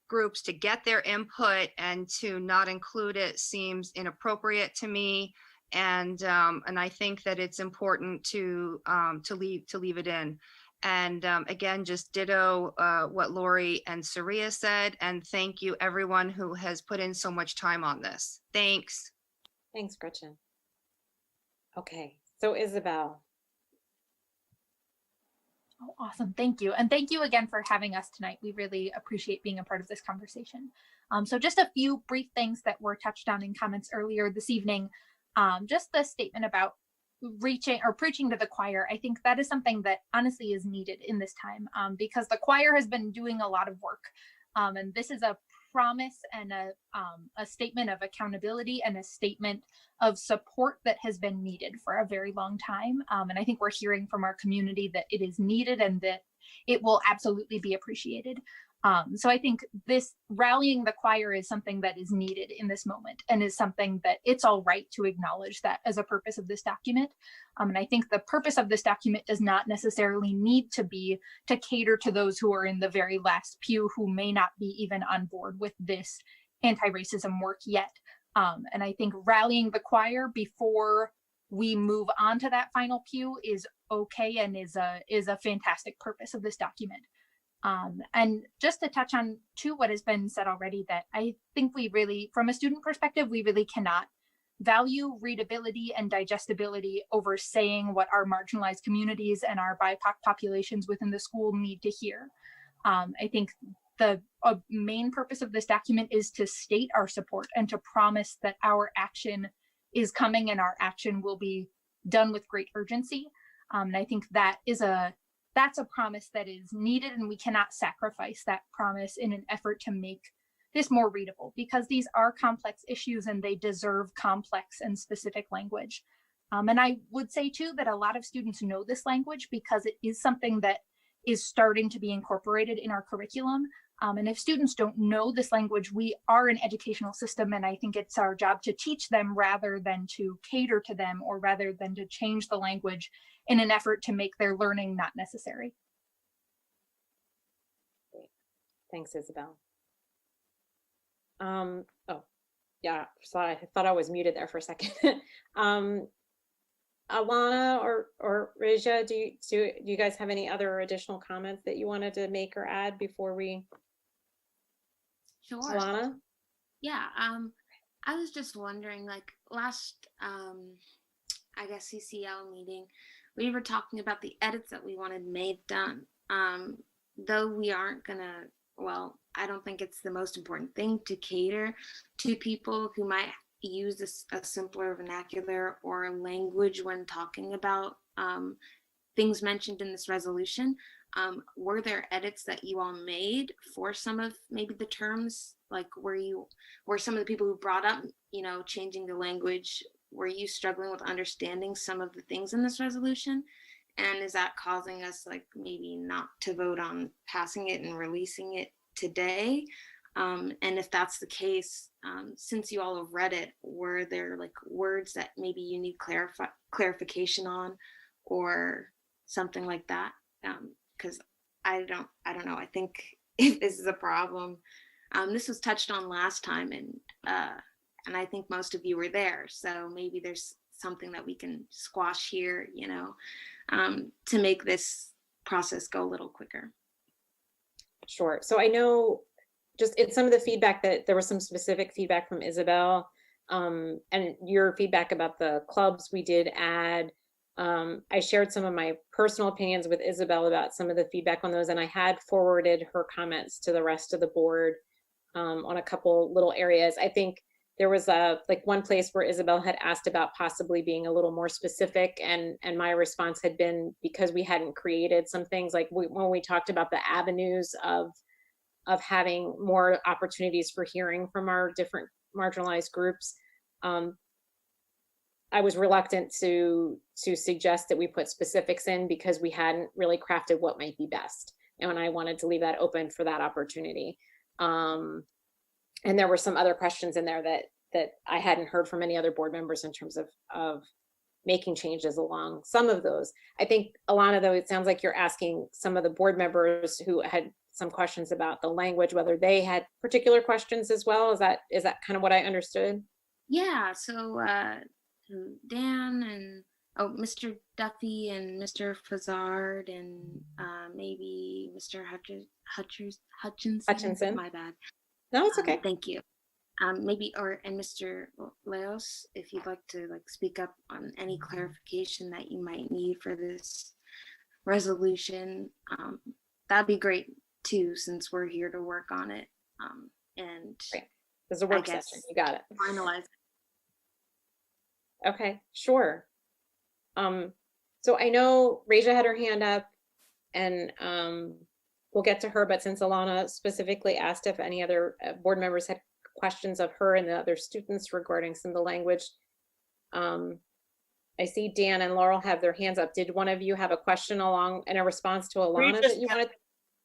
groups to get their input, and to not include it seems inappropriate to me. And I think that it's important to leave it in. And again, just ditto what Lori and Saria said. And thank you, everyone who has put in so much time on this. Thanks. Thanks, Gretchen. Okay, so Isabel. Oh, awesome. Thank you. And thank you again for having us tonight. We really appreciate being a part of this conversation. So just a few brief things that were touched on in comments earlier this evening. Just the statement about preaching to the choir. I think that is something that honestly is needed in this time, because the choir has been doing a lot of work. And this is a promise and a statement of accountability and a statement of support that has been needed for a very long time. And I think we're hearing from our community that it is needed and that it will absolutely be appreciated. So I think this rallying the choir is something that is needed in this moment, and is something that it's all right to acknowledge that as a purpose of this document. And I think the purpose of this document does not necessarily need to be to cater to those who are in the very last pew who may not be even on board with this anti-racism work yet. And I think rallying the choir before we move on to that final pew is okay, and is a fantastic purpose of this document. And just to touch on to what has been said already, that I think we really, from a student perspective, we really cannot value readability and digestibility over saying what our marginalized communities and our BIPOC populations within the school need to hear. I think the main purpose of this document is to state our support and to promise that our action is coming and our action will be done with great urgency. And I think that's a promise that is needed, and we cannot sacrifice that promise in an effort to make this more readable, because these are complex issues and they deserve complex and specific language. And I would say too that a lot of students know this language because it is something that is starting to be incorporated in our curriculum. And if students don't know this language, we are an educational system, and I think it's our job to teach them rather than to cater to them, or rather than to change the language in an effort to make their learning not necessary. Great. Thanks, Isabel. Oh, yeah, sorry, I thought I was muted there for a second. Alana or Reja, do you guys have any other additional comments that you wanted to make or add before we? Sure. Alana? Yeah, I was just wondering, like last, I guess CCL meeting, we were talking about the edits that we wanted made done. Though we aren't gonna, well, I don't think it's the most important thing to cater to people who might use a simpler vernacular or language when talking about things mentioned in this resolution. Were there edits that you all made for some of maybe the terms? Like were some of the people who brought up, changing the language, were you struggling with understanding some of the things in this resolution? And is that causing us like maybe not to vote on passing it and releasing it today? And if that's the case, since you all have read it, were there like words that maybe you need clarification on or something like that? Because I don't know. I think if this is a problem, this was touched on last time, and I think most of you were there. So maybe there's something that we can squash here, to make this process go a little quicker. Sure. So I know just in some of the feedback that there was some specific feedback from Isabel And your feedback about the clubs, we did add, I shared some of my personal opinions with Isabel about some of the feedback on those, and I had forwarded her comments to the rest of the board on a couple little areas. I think there was like one place where Isabel had asked about possibly being a little more specific, and my response had been, because we hadn't created some things, like when we talked about the avenues of having more opportunities for hearing from our different marginalized groups, I was reluctant to suggest that we put specifics in, because we hadn't really crafted what might be best, and I wanted to leave that open for that opportunity. And there were some other questions in there that I hadn't heard from any other board members in terms of making changes along some of those. I think, Alana, though, it sounds like you're asking some of the board members who had some questions about the language, whether they had particular questions as well. Is that kind of what I understood? Yeah, so Dan and Mr. Duffy and Mr. Fazard and maybe Mr. Hutchinson. My bad. No, it's okay. Thank you. Maybe and Mr. Leos, if you'd like to speak up on any clarification that you might need for this resolution, that'd be great too, since we're here to work on it. And great. There's a work session. You got it. Finalize. Okay, sure. So I know Raja had her hand up, and we'll get to her, but since Alana specifically asked if any other board members had questions of her and the other students regarding some of the language, I see Dan and Laurel have their hands up. Did one of you have a question in a response to Alana that you wanted?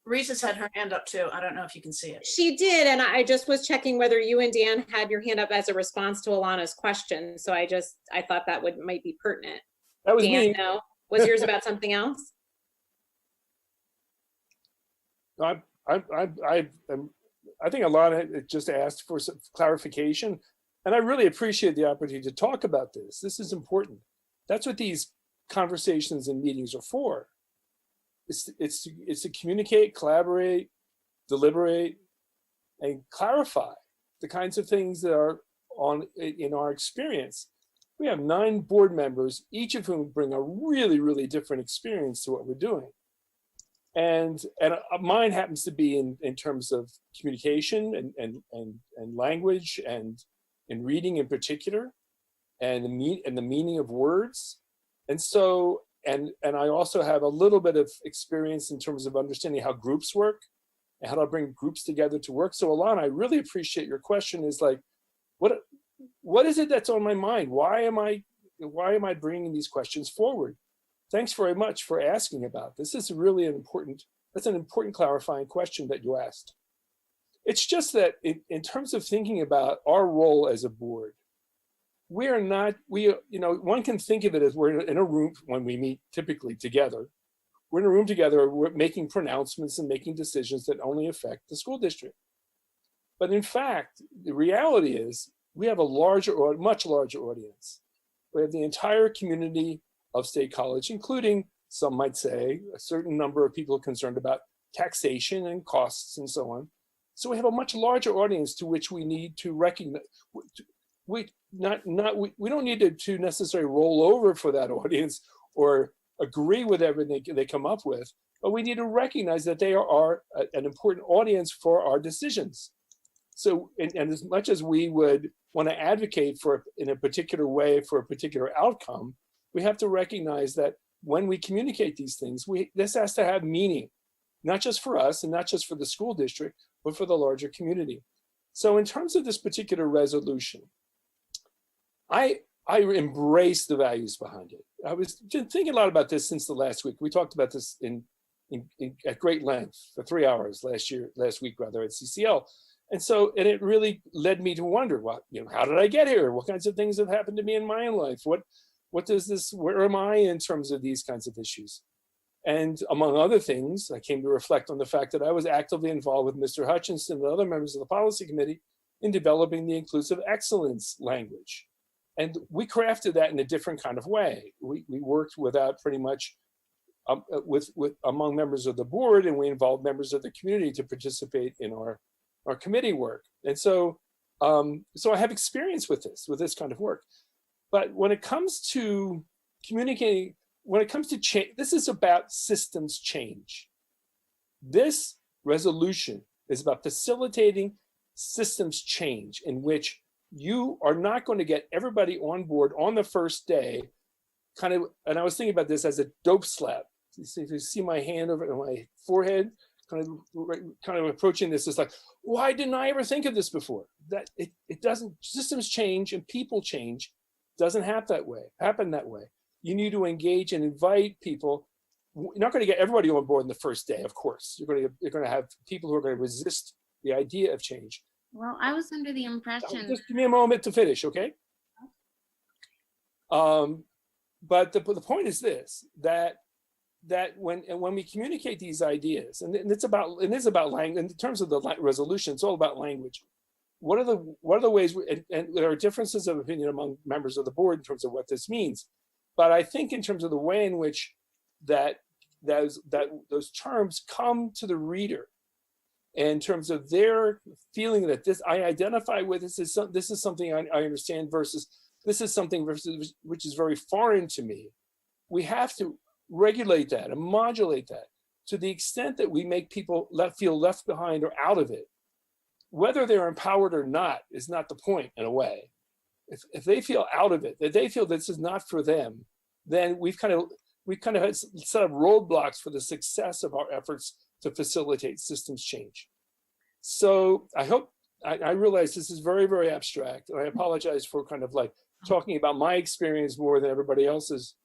Reese's had her hand up too. I don't know if you can see it. She did, and I just was checking whether you and Dan had your hand up as a response to Alana's question. So I thought that might be pertinent. That was Dan, me. no? Was yours about something else? I think Alana just asked for some clarification, and I really appreciate the opportunity to talk about this. This is important. That's what these conversations and meetings are for. It's to communicate, collaborate, deliberate, and clarify the kinds of things that are in our experience. We have 9 board members, each of whom bring a really, really different experience to what we're doing. And mine happens to be in terms of communication and language and reading in particular, and the meaning of words. And so, and I also have a little bit of experience in terms of understanding how groups work and how to bring groups together to work. So Alana, I really appreciate your question. Is like, what is it that's on my mind? Why am I bringing these questions forward? Thanks very much for asking about this. This is really that's an important clarifying question that you asked. It's just that in terms of thinking about our role as a board, one can think of it as we're in a room when we meet typically together. We're in a room together, we're making pronouncements and making decisions that only affect the school district. But in fact, the reality is we have a much larger audience. We have the entire community of State College, including, some might say, a certain number of people concerned about taxation and costs and so on. So we have a much larger audience to which we need to recognize. We don't need to necessarily roll over for that audience or agree with everything they come up with, but we need to recognize that they are an important audience for our decisions. So, and as much as we would want to advocate in a particular way for a particular outcome, we have to recognize that when we communicate these things, this has to have meaning, not just for us and not just for the school district, but for the larger community. So in terms of this particular resolution, I embrace the values behind it. I was thinking a lot about this since the last week. We talked about this at great length for 3 hours last week at CCL. And it really led me to wonder, how did I get here? What kinds of things have happened to me in my own life? Where am I in terms of these kinds of issues? And among other things, I came to reflect on the fact that I was actively involved with Mr. Hutchinson and other members of the policy committee in developing the inclusive excellence language. And we crafted that in a different kind of way. We worked without pretty much among members of the board, and we involved members of the community to participate in our committee work. And so So I have experience with this kind of work. But when it comes to communicating, when it comes to change, this is about systems change. This resolution is about facilitating systems change in which you are not going to get everybody on board on the first day, kind of, and I was thinking about this as a dope slap. If you see my hand over my forehead, kind of approaching this, is like, why didn't I ever think of this before? That it doesn't, systems change and people change, doesn't happen that way. You need to engage and invite people. You're not going to get everybody on board in the first day, of course. You're going to have people who are going to resist the idea of change. Well, I was under the impression. Just give me a moment to finish, okay? But the point is this: that when we communicate these ideas, and it is about language. In terms of the resolution, it's all about language. What are the ways? And there are differences of opinion among members of the board in terms of what this means. But I think in terms of the way in which those terms come to the reader, in terms of their feeling that this I identify with, this is something I understand, versus this is something which is very foreign to me. We have to regulate that and modulate that to the extent that we make people feel left behind or out of it. Whether they're empowered or not is not the point, in a way. If they feel out of it, that they feel this is not for them, then we've kind of set up roadblocks for the success of our efforts to facilitate systems change. So I realize this is very, very abstract, and I apologize for kind of like talking about my experience more than everybody else's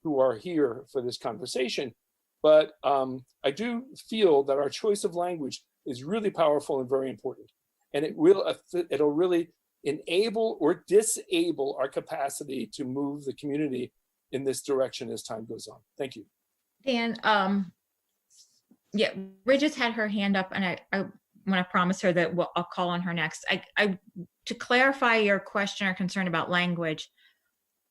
who are here for this conversation. But I do feel that our choice of language is really powerful and very important. And it'll really enable or disable our capacity to move the community in this direction as time goes on. Thank you. Dan, yeah, Bridget's had her hand up, and I want to promise her that I'll call on her next. To clarify your question or concern about language,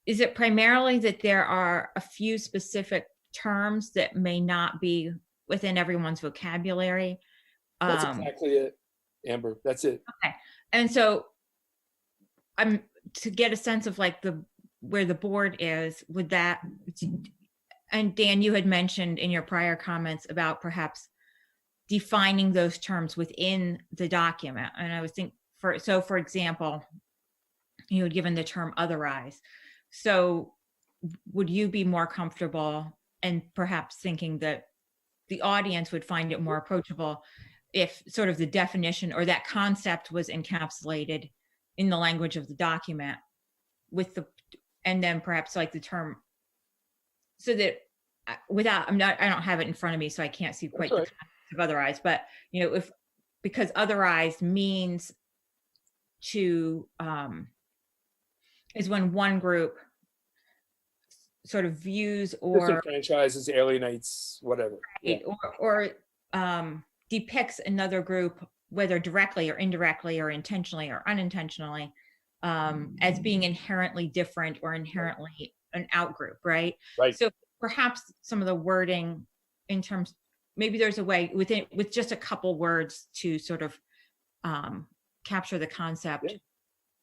is it primarily that there are a few specific terms that may not be within everyone's vocabulary? That's exactly it, Amber. That's it. Okay. And so to get a sense of like where the board is with that, and Dan, you had mentioned in your prior comments about perhaps defining those terms within the document. And I was thinking, for example, you had given the term otherize. So would you be more comfortable and perhaps thinking that the audience would find it more approachable if sort of the definition or that concept was encapsulated in the language of the document and then perhaps like the term, so that I don't have it in front of me, so I can't see quite the concept of otherize, but because otherize means is when one group sort of views or disenfranchises, alienates, whatever. Right, or depicts another group, whether directly or indirectly or intentionally or unintentionally, as being inherently different or inherently an outgroup, right? Right. So perhaps some of the wording in terms, maybe there's a way with just a couple words to sort of capture the concept,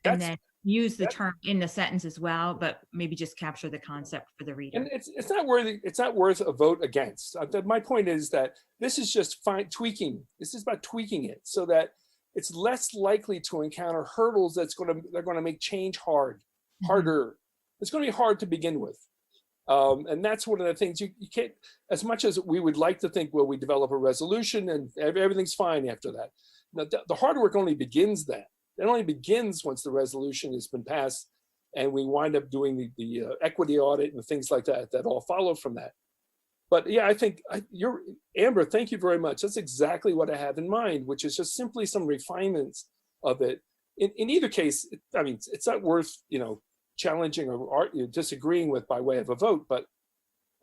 and then use the term in the sentence as well, but maybe just capture the concept for the reader. And it's not worth a vote against. My point is that this is just tweaking. This is about tweaking it so that it's less likely to encounter hurdles they're going to make change harder. It's going to be hard to begin with. And that's one of the things you can't, as much as we would like to think, well, we develop a resolution and everything's fine after that. Now, the hard work only begins then. It only begins once the resolution has been passed and we wind up doing the equity audit and things like that all follow from that. But yeah, I think Amber, thank you very much. That's exactly what I have in mind, which is just simply some refinements of it. In either case, I mean, it's not worth, challenging or disagreeing with by way of a vote, but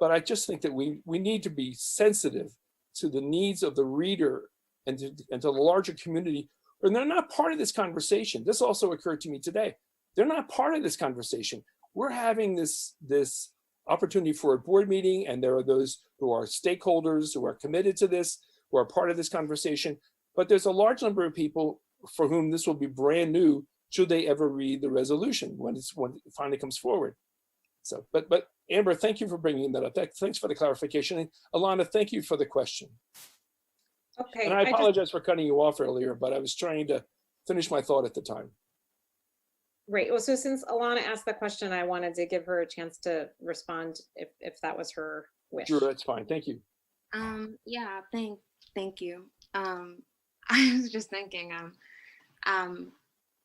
I just think that we need to be sensitive to the needs of the reader and to the larger community. And they're not part of this conversation. This also occurred to me today. They're not part of this conversation. We're having this opportunity for a board meeting, and there are those who are stakeholders who are committed to this, who are part of this conversation. But there's a large number of people for whom this will be brand new, should they ever read the resolution when it finally comes forward. So, but Amber, thank you for bringing that up. Thanks for the clarification. And Alana, thank you for the question. Okay. And I apologize for cutting you off earlier, but I was trying to finish my thought at the time. Right. Well, so since Alana asked the question, I wanted to give her a chance to respond if that was her wish. Sure, that's fine. Thank you. Yeah, thank you. I was just thinking,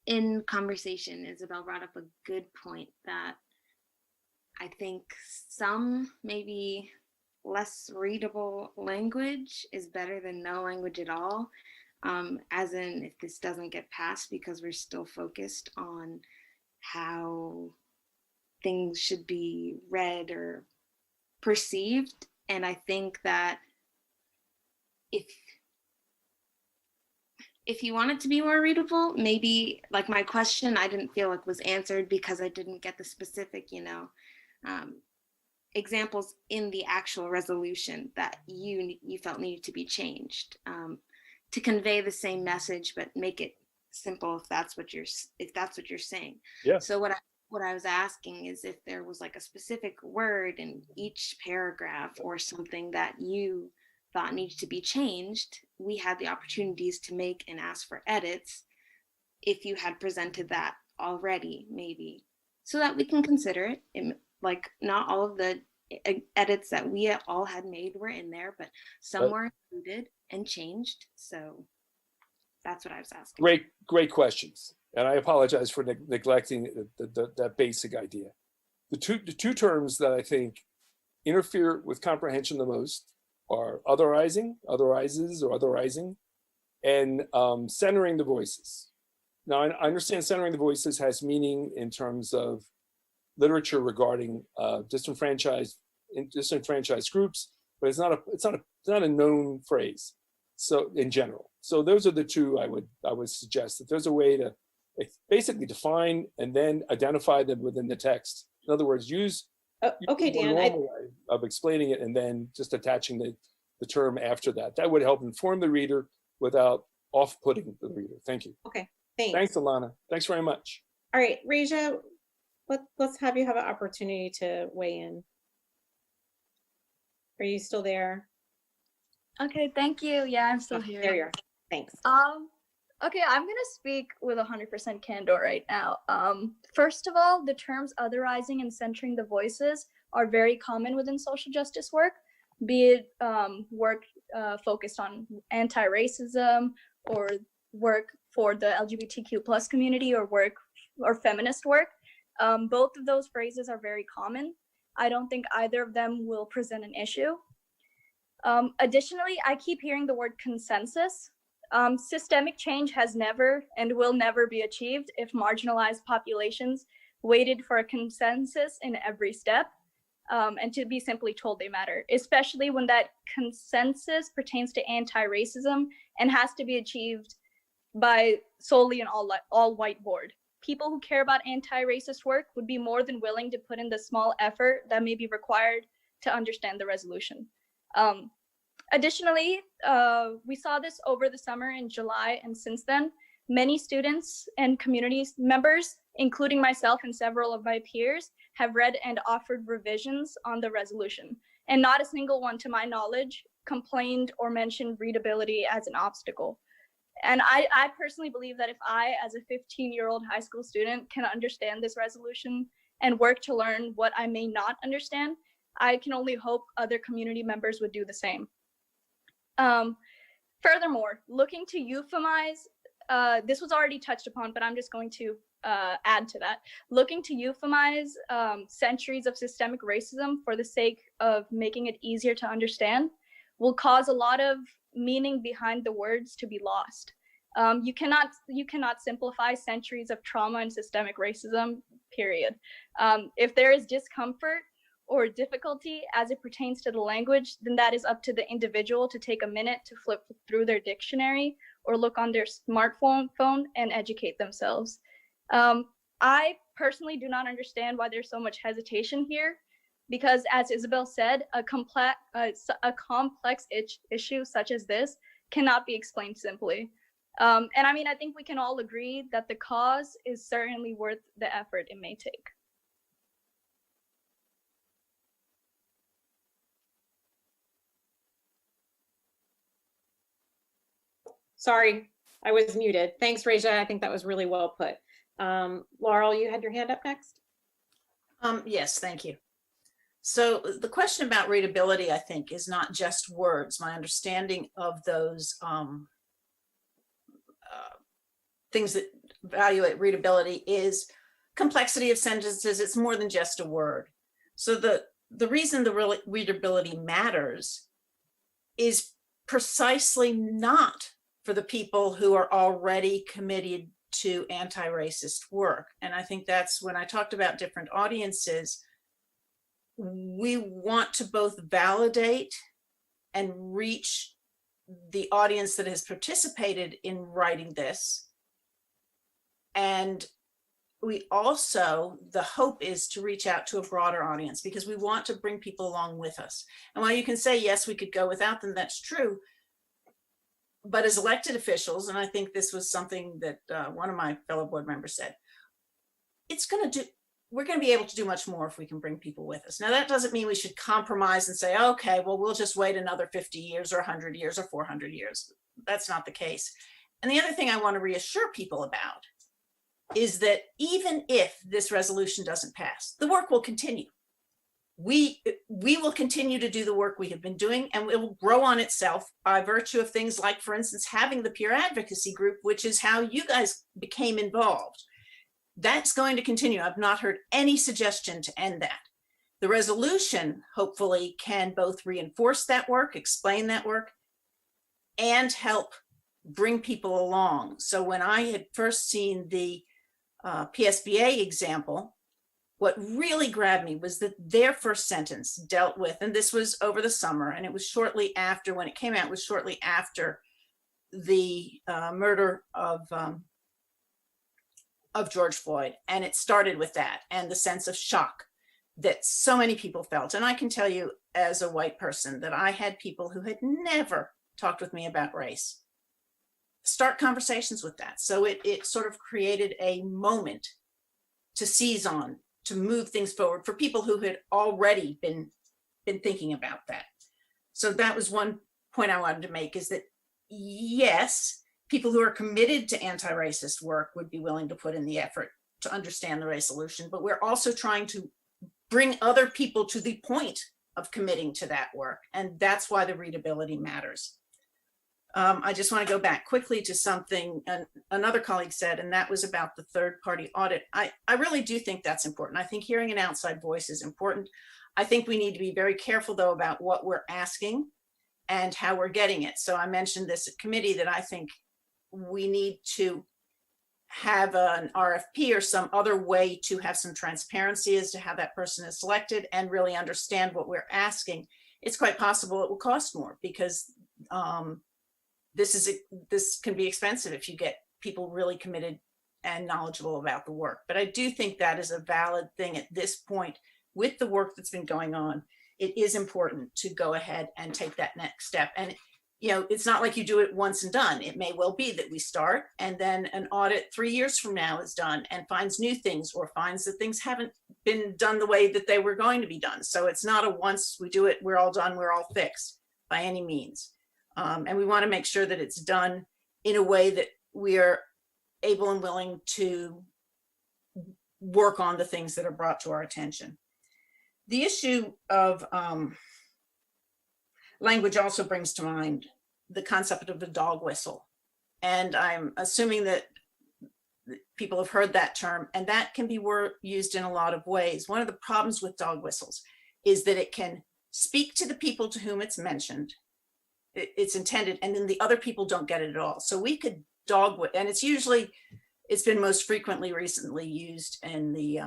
in conversation, Isabel brought up a good point that I think some maybe less readable language is better than no language at all. As in, if this doesn't get passed, because we're still focused on how things should be read or perceived. And I think that if you want it to be more readable, maybe like my question, I didn't feel like was answered because I didn't get the specific, examples in the actual resolution that you felt needed to be changed to convey the same message, but make it simple if that's what you're saying. Yeah. So what I was asking is if there was like a specific word in each paragraph or something that you thought needed to be changed, we had the opportunities to make and ask for edits if you had presented that already, maybe, so that we can consider it. Like, not all of the edits that we all had made were in there, but some were included and changed. So that's what I was asking. Great questions. And I apologize for neglecting that basic idea. The two terms that I think interfere with comprehension the most are otherizing, otherizes, or otherizing, and centering the voices. Now, I understand centering the voices has meaning in terms of literature regarding disenfranchised groups, but it's not a known phrase. So in general, so those are the two I would suggest, that there's a way to basically define and then identify them within the text. In other words, use okay, Dan, normal way of explaining it and then just attaching the term after that. That would help inform the reader without off-putting the reader. Thank you. Okay, thanks. Thanks, Alana. Thanks very much. All right, Reja, let's have you have an opportunity to weigh in. Are you still there? Okay, thank you. Yeah, I'm still here. There you are. Thanks. Okay, I'm gonna speak with 100% candor right now. First of all, the terms otherizing and centering the voices are very common within social justice work, be it work focused on anti-racism or work for the LGBTQ plus community or work or feminist work. Both of those phrases are very common. I don't think either of them will present an issue. Additionally, I keep hearing the word consensus. Systemic change has never and will never be achieved if marginalized populations waited for a consensus in every step and to be simply told they matter, especially when that consensus pertains to anti-racism and has to be achieved by solely an all-white board. People who care about anti-racist work would be more than willing to put in the small effort that may be required to understand the resolution. Additionally, we saw this over the summer in July, and since then, many students and community members, including myself and several of my peers, have read and offered revisions on the resolution, and not a single one, to my knowledge, complained or mentioned readability as an obstacle. And I personally believe that if I, as a 15-year-old high school student, can understand this resolution and work to learn what I may not understand, I can only hope other community members would do the same. Furthermore, looking to euphemize, this was already touched upon, but I'm just going to add to that. Looking to euphemize centuries of systemic racism for the sake of making it easier to understand will cause a lot of meaning behind the words to be lost. You cannot simplify centuries of trauma and systemic racism, period. If there is discomfort or difficulty as it pertains to the language, then that is up to the individual to take a minute to flip through their dictionary or look on their smartphone and educate themselves. I personally do not understand why there's so much hesitation here, because as Isabel said, a complex issue such as this cannot be explained simply. And I mean, I think we can all agree that the cause is certainly worth the effort it may take. Sorry, I was muted. Thanks, Raja. I think that was really well put. Laurel, you had your hand up next. Yes, thank you. So the question about readability, I think, is not just words. My understanding of those things that evaluate readability is complexity of sentences. It's more than just a word. So the reason the readability matters is precisely not for the people who are already committed to anti-racist work. And I think that's when I talked about different audiences, we want to both validate and reach the audience that has participated in writing this. And we also, the hope is to reach out to a broader audience because we want to bring people along with us. And while you can say, yes, we could go without them, that's true. But as elected officials, and I think this was something that one of my fellow board members said, we're going to be able to do much more if we can bring people with us. Now, that doesn't mean we should compromise and say, okay, well, we'll just wait another 50 years or 100 years or 400 years. That's not the case. And the other thing I want to reassure people about is that even if this resolution doesn't pass, the work will continue. We will continue to do the work we have been doing, and it will grow on itself by virtue of things like, for instance, having the peer advocacy group, which is how you guys became involved. That's going to continue. I've not heard any suggestion to end that. The resolution hopefully can both reinforce that work, explain that work, and help bring people along. So when I had first seen the PSBA example, what really grabbed me was that their first sentence dealt with, and this was over the summer, and it was shortly after, when it came out, it was shortly after the murder of George Floyd. And it started with that and the sense of shock that so many people felt. And I can tell you as a white person that I had people who had never talked with me about race start conversations with that. So it sort of created a moment to seize on, to move things forward for people who had already been thinking about that. So that was one point I wanted to make, is that yes, people who are committed to anti-racist work would be willing to put in the effort to understand the resolution, but we're also trying to bring other people to the point of committing to that work. And that's why the readability matters. I just want to go back quickly to something another colleague said, and that was about the third-party audit. I really do think that's important. I think hearing an outside voice is important. I think we need to be very careful, though, about what we're asking and how we're getting it. So I mentioned this at committee that I think we need to have an RFP or some other way to have some transparency as to how that person is selected and really understand what we're asking. It's quite possible it will cost more because this can be expensive if you get people really committed and knowledgeable about the work. But I do think that is a valid thing at this point with the work that's been going on. It is important to go ahead and take that next step. And you know, it's not like you do it once and done. It may well be that we start and then an audit 3 years from now is done and finds new things or finds that things haven't been done the way that they were going to be done. So it's not a once we do it, we're all done, we're all fixed by any means. And we want to make sure that it's done in a way that we are able and willing to work on the things that are brought to our attention. The issue of language also brings to mind the concept of the dog whistle. And I'm assuming that people have heard that term, and that can be used in a lot of ways. One of the problems with dog whistles is that it can speak to the people to whom it's mentioned, it's intended, and then the other people don't get it at all. So we could and it's been most frequently recently used in the,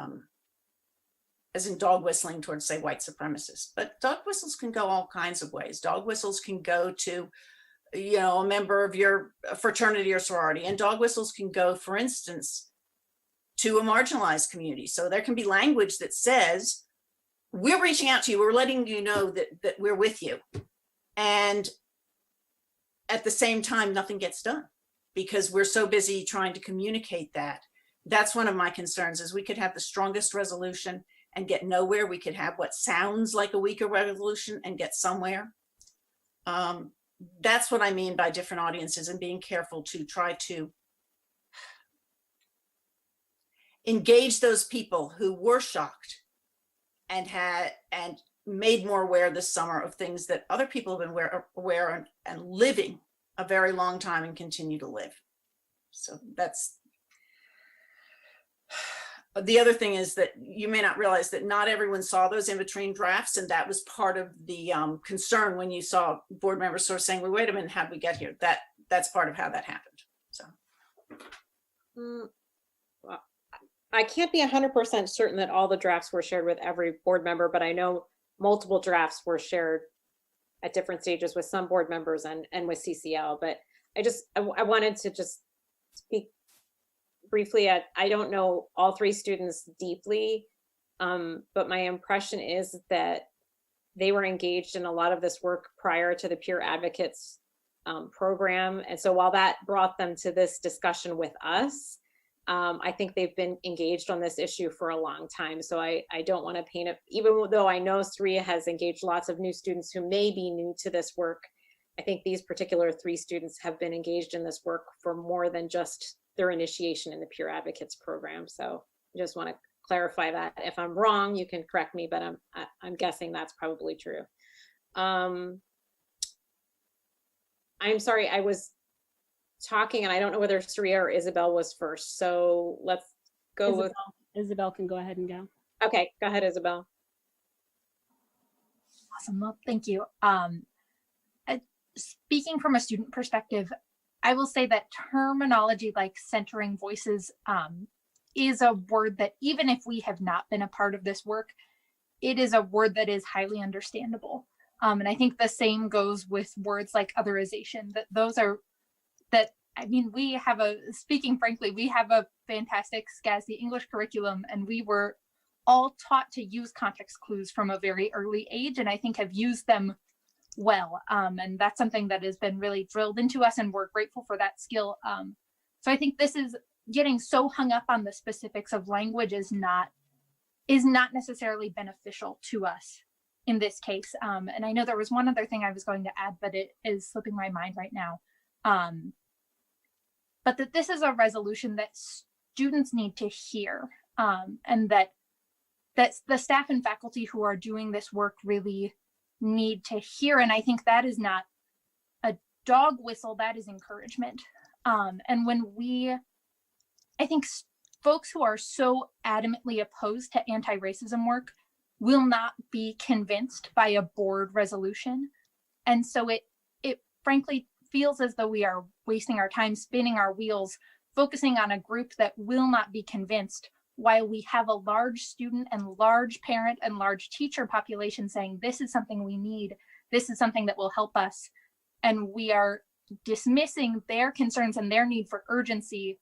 as in dog whistling towards, say, white supremacists. But dog whistles can go all kinds of ways. Dog whistles can go to, you know, a member of your fraternity or sorority, and dog whistles can go, for instance, to a marginalized community. So there can be language that says, we're reaching out to you, we're letting you know that we're with you. And at the same time, nothing gets done because we're so busy trying to communicate that. That's one of my concerns, is we could have the strongest resolution and get nowhere. We could have what sounds like a weaker resolution and get somewhere. That's what I mean by different audiences and being careful to try to engage those people who were shocked and made more aware this summer of things that other people have been aware and living a very long time and continue to live. So that's the other thing, is that you may not realize that not everyone saw those in between drafts, and that was part of the concern when you saw board members sort of saying, well, wait a minute, how'd we get here? That's part of how that happened. So well, I can't be 100% certain that all the drafts were shared with every board member, but I know multiple drafts were shared at different stages with some board members and with CCL. But I wanted to just speak briefly. I don't know all three students deeply, but my impression is that they were engaged in a lot of this work prior to the Peer Advocates program. And so while that brought them to this discussion with us, I think they've been engaged on this issue for a long time. So I don't want to paint it, even though I know Saria has engaged lots of new students who may be new to this work. I think these particular three students have been engaged in this work for more than just their initiation in the Peer Advocates program. So I just want to clarify that. If I'm wrong, you can correct me, but I'm guessing that's probably true. I'm sorry, I was talking and I don't know whether Saria or Isabel was first. So let's go with Isabel can go ahead and go. Okay, go ahead, Isabel. Awesome. Well, thank you. Speaking from a student perspective, I will say that terminology like centering voices is a word that, even if we have not been a part of this work, it is a word that is highly understandable. And I think the same goes with words like otherization, we have speaking frankly, we have a fantastic SCASD English curriculum, and we were all taught to use context clues from a very early age, and I think have used them well. And that's something that has been really drilled into us, and we're grateful for that skill. So I think this is getting so hung up on the specifics of language is not necessarily beneficial to us in this case. And I know there was one other thing I was going to add, but it is slipping my mind right now. But that this is a resolution that students need to hear, and that the staff and faculty who are doing this work really need to hear. And I think that is not a dog whistle, that is encouragement. And I think folks who are so adamantly opposed to anti-racism work will not be convinced by a board resolution. And so it frankly feels as though we are wasting our time spinning our wheels, focusing on a group that will not be convinced, while we have a large student and large parent and large teacher population saying, this is something we need, this is something that will help us. And we are dismissing their concerns and their need for urgency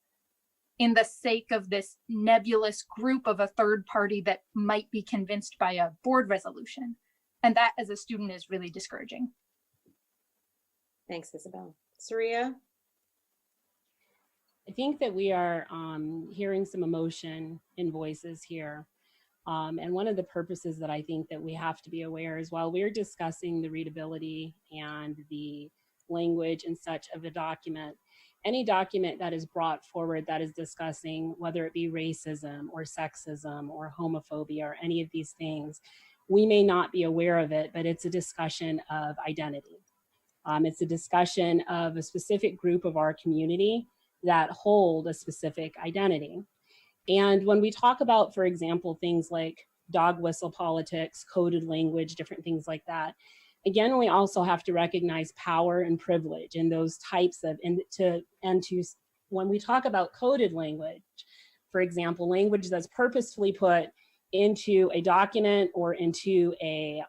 in the sake of this nebulous group of a third party that might be convinced by a board resolution. And that, as a student, is really discouraging. Thanks, Isabel. Saria? I think that we are hearing some emotion in voices here. And one of the purposes that I think that we have to be aware is, while we're discussing the readability and the language and such of a document, any document that is brought forward that is discussing whether it be racism or sexism or homophobia or any of these things, we may not be aware of it, but it's a discussion of identity. It's a discussion of a specific group of our community that hold a specific identity. And when we talk about, for example, things like dog whistle politics, coded language, different things like that, again, we also have to recognize power and privilege and those types of, when we talk about coded language, for example, language that's purposefully put into a document or into a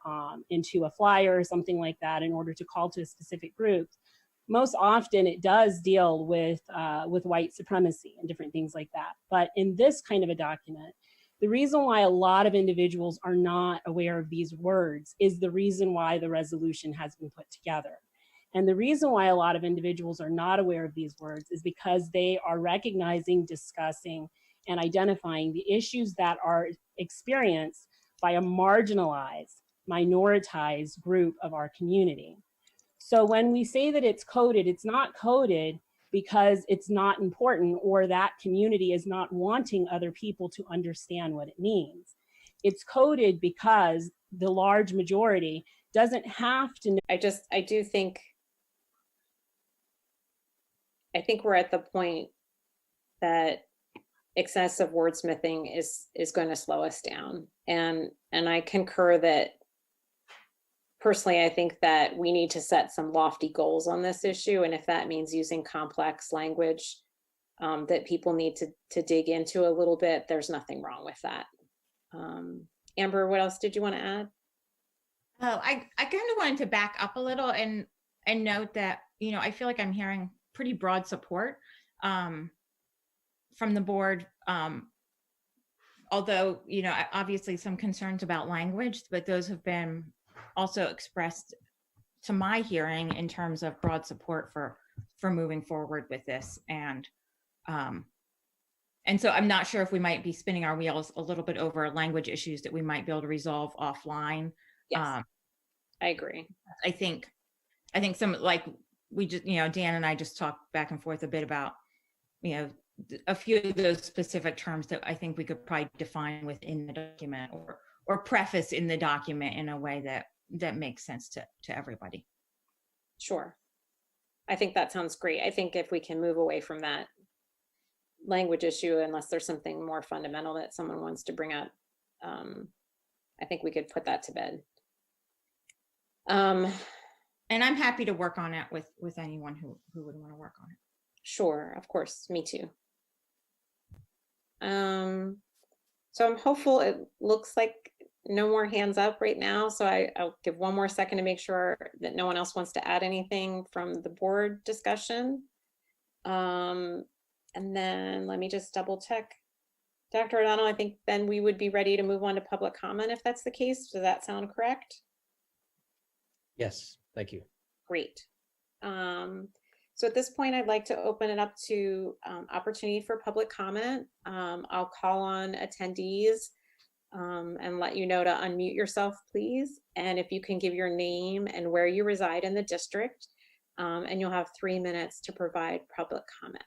flyer or something like that in order to call to a specific group, most often it does deal with white supremacy and different things like that. But in this kind of a document, the reason why a lot of individuals are not aware of these words is the reason why the resolution has been put together. And the reason why a lot of individuals are not aware of these words is because they are recognizing, discussing, and identifying the issues that are experienced by a marginalized, minoritized group of our community. So when we say that it's coded, it's not coded because it's not important or that community is not wanting other people to understand what it means. It's coded because the large majority doesn't have to know. I think we're at the point that excessive wordsmithing is going to slow us down. And I concur that personally, I think that we need to set some lofty goals on this issue. And if that means using complex language that people need to dig into a little bit, there's nothing wrong with that. Amber, what else did you want to add? Oh, I kind of wanted to back up a little and note that, you know, I feel like I'm hearing pretty broad support from the board. Although, you know, obviously some concerns about language, but those have been also expressed to my hearing in terms of broad support for moving forward with this. And so I'm not sure if we might be spinning our wheels a little bit over language issues that we might be able to resolve offline. Yes, I agree. I think some, like we just, you know, Dan and I just talked back and forth a bit about, you know, a few of those specific terms that I think we could probably define within the document or preface in the document in a way that makes sense to everybody. Sure. I think that sounds great. I think if we can move away from that language issue, unless there's something more fundamental that someone wants to bring up, I think we could put that to bed. And I'm happy to work on it with anyone who would want to work on it. Sure, of course, me too. So I'm hopeful. It looks like no more hands up right now. So I'll give one more second to make sure that no one else wants to add anything from the board discussion. And then let me just double check. Dr. O'Donnell, I think then we would be ready to move on to public comment if that's the case. Does that sound correct? Yes, thank you. Great. So at this point, I'd like to open it up to opportunity for public comment. I'll call on attendees and let you know to unmute yourself, please. And if you can give your name and where you reside in the district, and you'll have 3 minutes to provide public comment.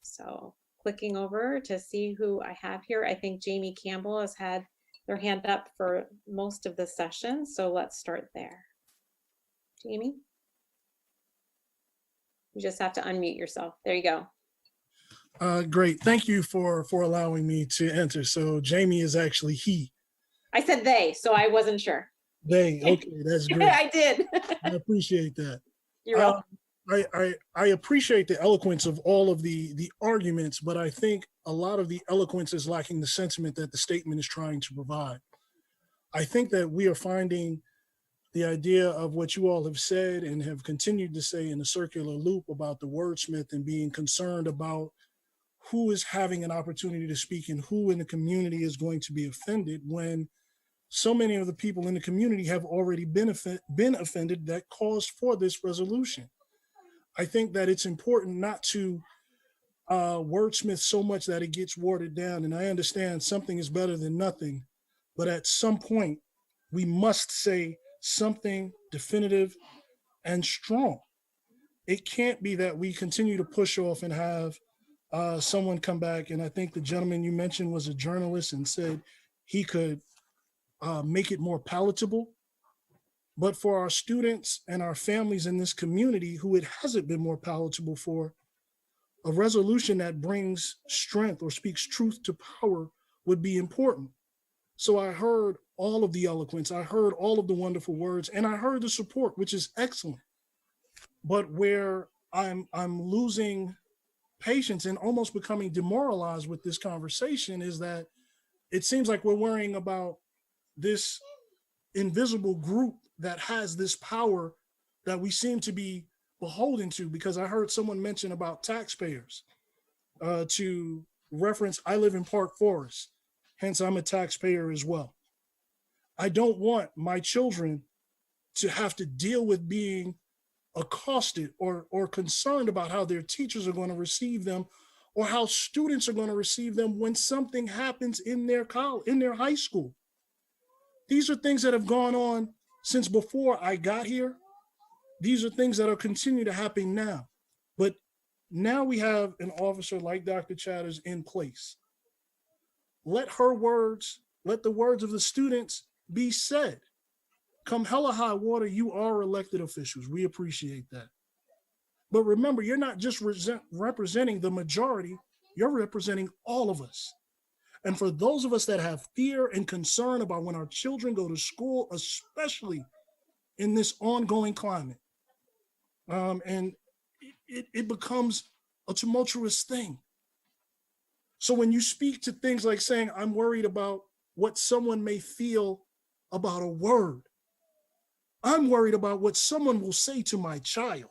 So clicking over to see who I have here, I think Jamie Campbell has had their hand up for most of the session. So let's start there. Jamie? You just have to unmute yourself. There you go. Great. Thank you for allowing me to enter. So Jamie is actually he. I said they, so I wasn't sure. They. Okay, that's great. I did. I appreciate that. You're welcome. I appreciate the eloquence of all of the arguments, but I think a lot of the eloquence is lacking the sentiment that the statement is trying to provide. I think that we are finding the idea of what you all have said and have continued to say in a circular loop about the wordsmith and being concerned about who is having an opportunity to speak and who in the community is going to be offended when so many of the people in the community have already been offended that caused for this resolution. I think that it's important not to wordsmith so much that it gets watered down. And I understand something is better than nothing, but at some point we must say something definitive and strong. It can't be that we continue to push off and have someone come back. And I think the gentleman you mentioned was a journalist and said he could make it more palatable. But for our students and our families in this community who it hasn't been more palatable for, a resolution that brings strength or speaks truth to power would be important. So I heard all of the eloquence, I heard all of the wonderful words, and I heard the support, which is excellent. But where I'm losing patience and almost becoming demoralized with this conversation is that it seems like we're worrying about this invisible group that has this power that we seem to be beholden to, because I heard someone mention about taxpayers to reference, I live in Park Forest, hence I'm a taxpayer as well. I don't want my children to have to deal with being accosted or concerned about how their teachers are going to receive them or how students are going to receive them when something happens in their high school. These are things that have gone on since before I got here. These are things that are continuing to happen now. But now we have an officer like Dr. Chatters in place. Let the words of the students be said. Come hell or high water, you are elected officials. We appreciate that. But remember, you're not just representing the majority, you're representing all of us. And for those of us that have fear and concern about when our children go to school, especially in this ongoing climate, and it becomes a tumultuous thing. So when you speak to things like saying, I'm worried about what someone may feel about a word, I'm worried about what someone will say to my child.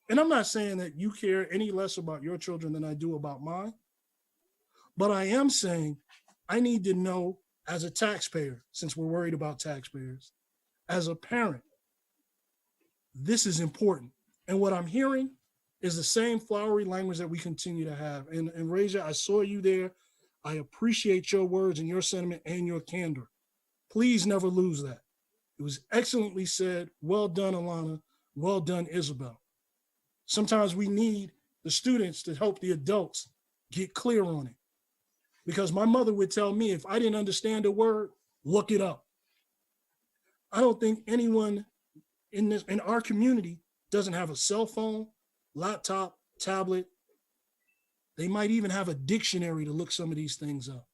And I'm not saying that you care any less about your children than I do about mine, but I am saying I need to know as a taxpayer, since we're worried about taxpayers, as a parent, this is important. And what I'm hearing is the same flowery language that we continue to have. And Raja, I saw you there. I appreciate your words and your sentiment and your candor. Please never lose that. It was excellently said. Well done, Alana. Well done, Isabel. Sometimes we need the students to help the adults get clear on it. Because my mother would tell me if I didn't understand a word, look it up. I don't think anyone in our community doesn't have a cell phone, laptop, tablet. They might even have a dictionary to look some of these things up.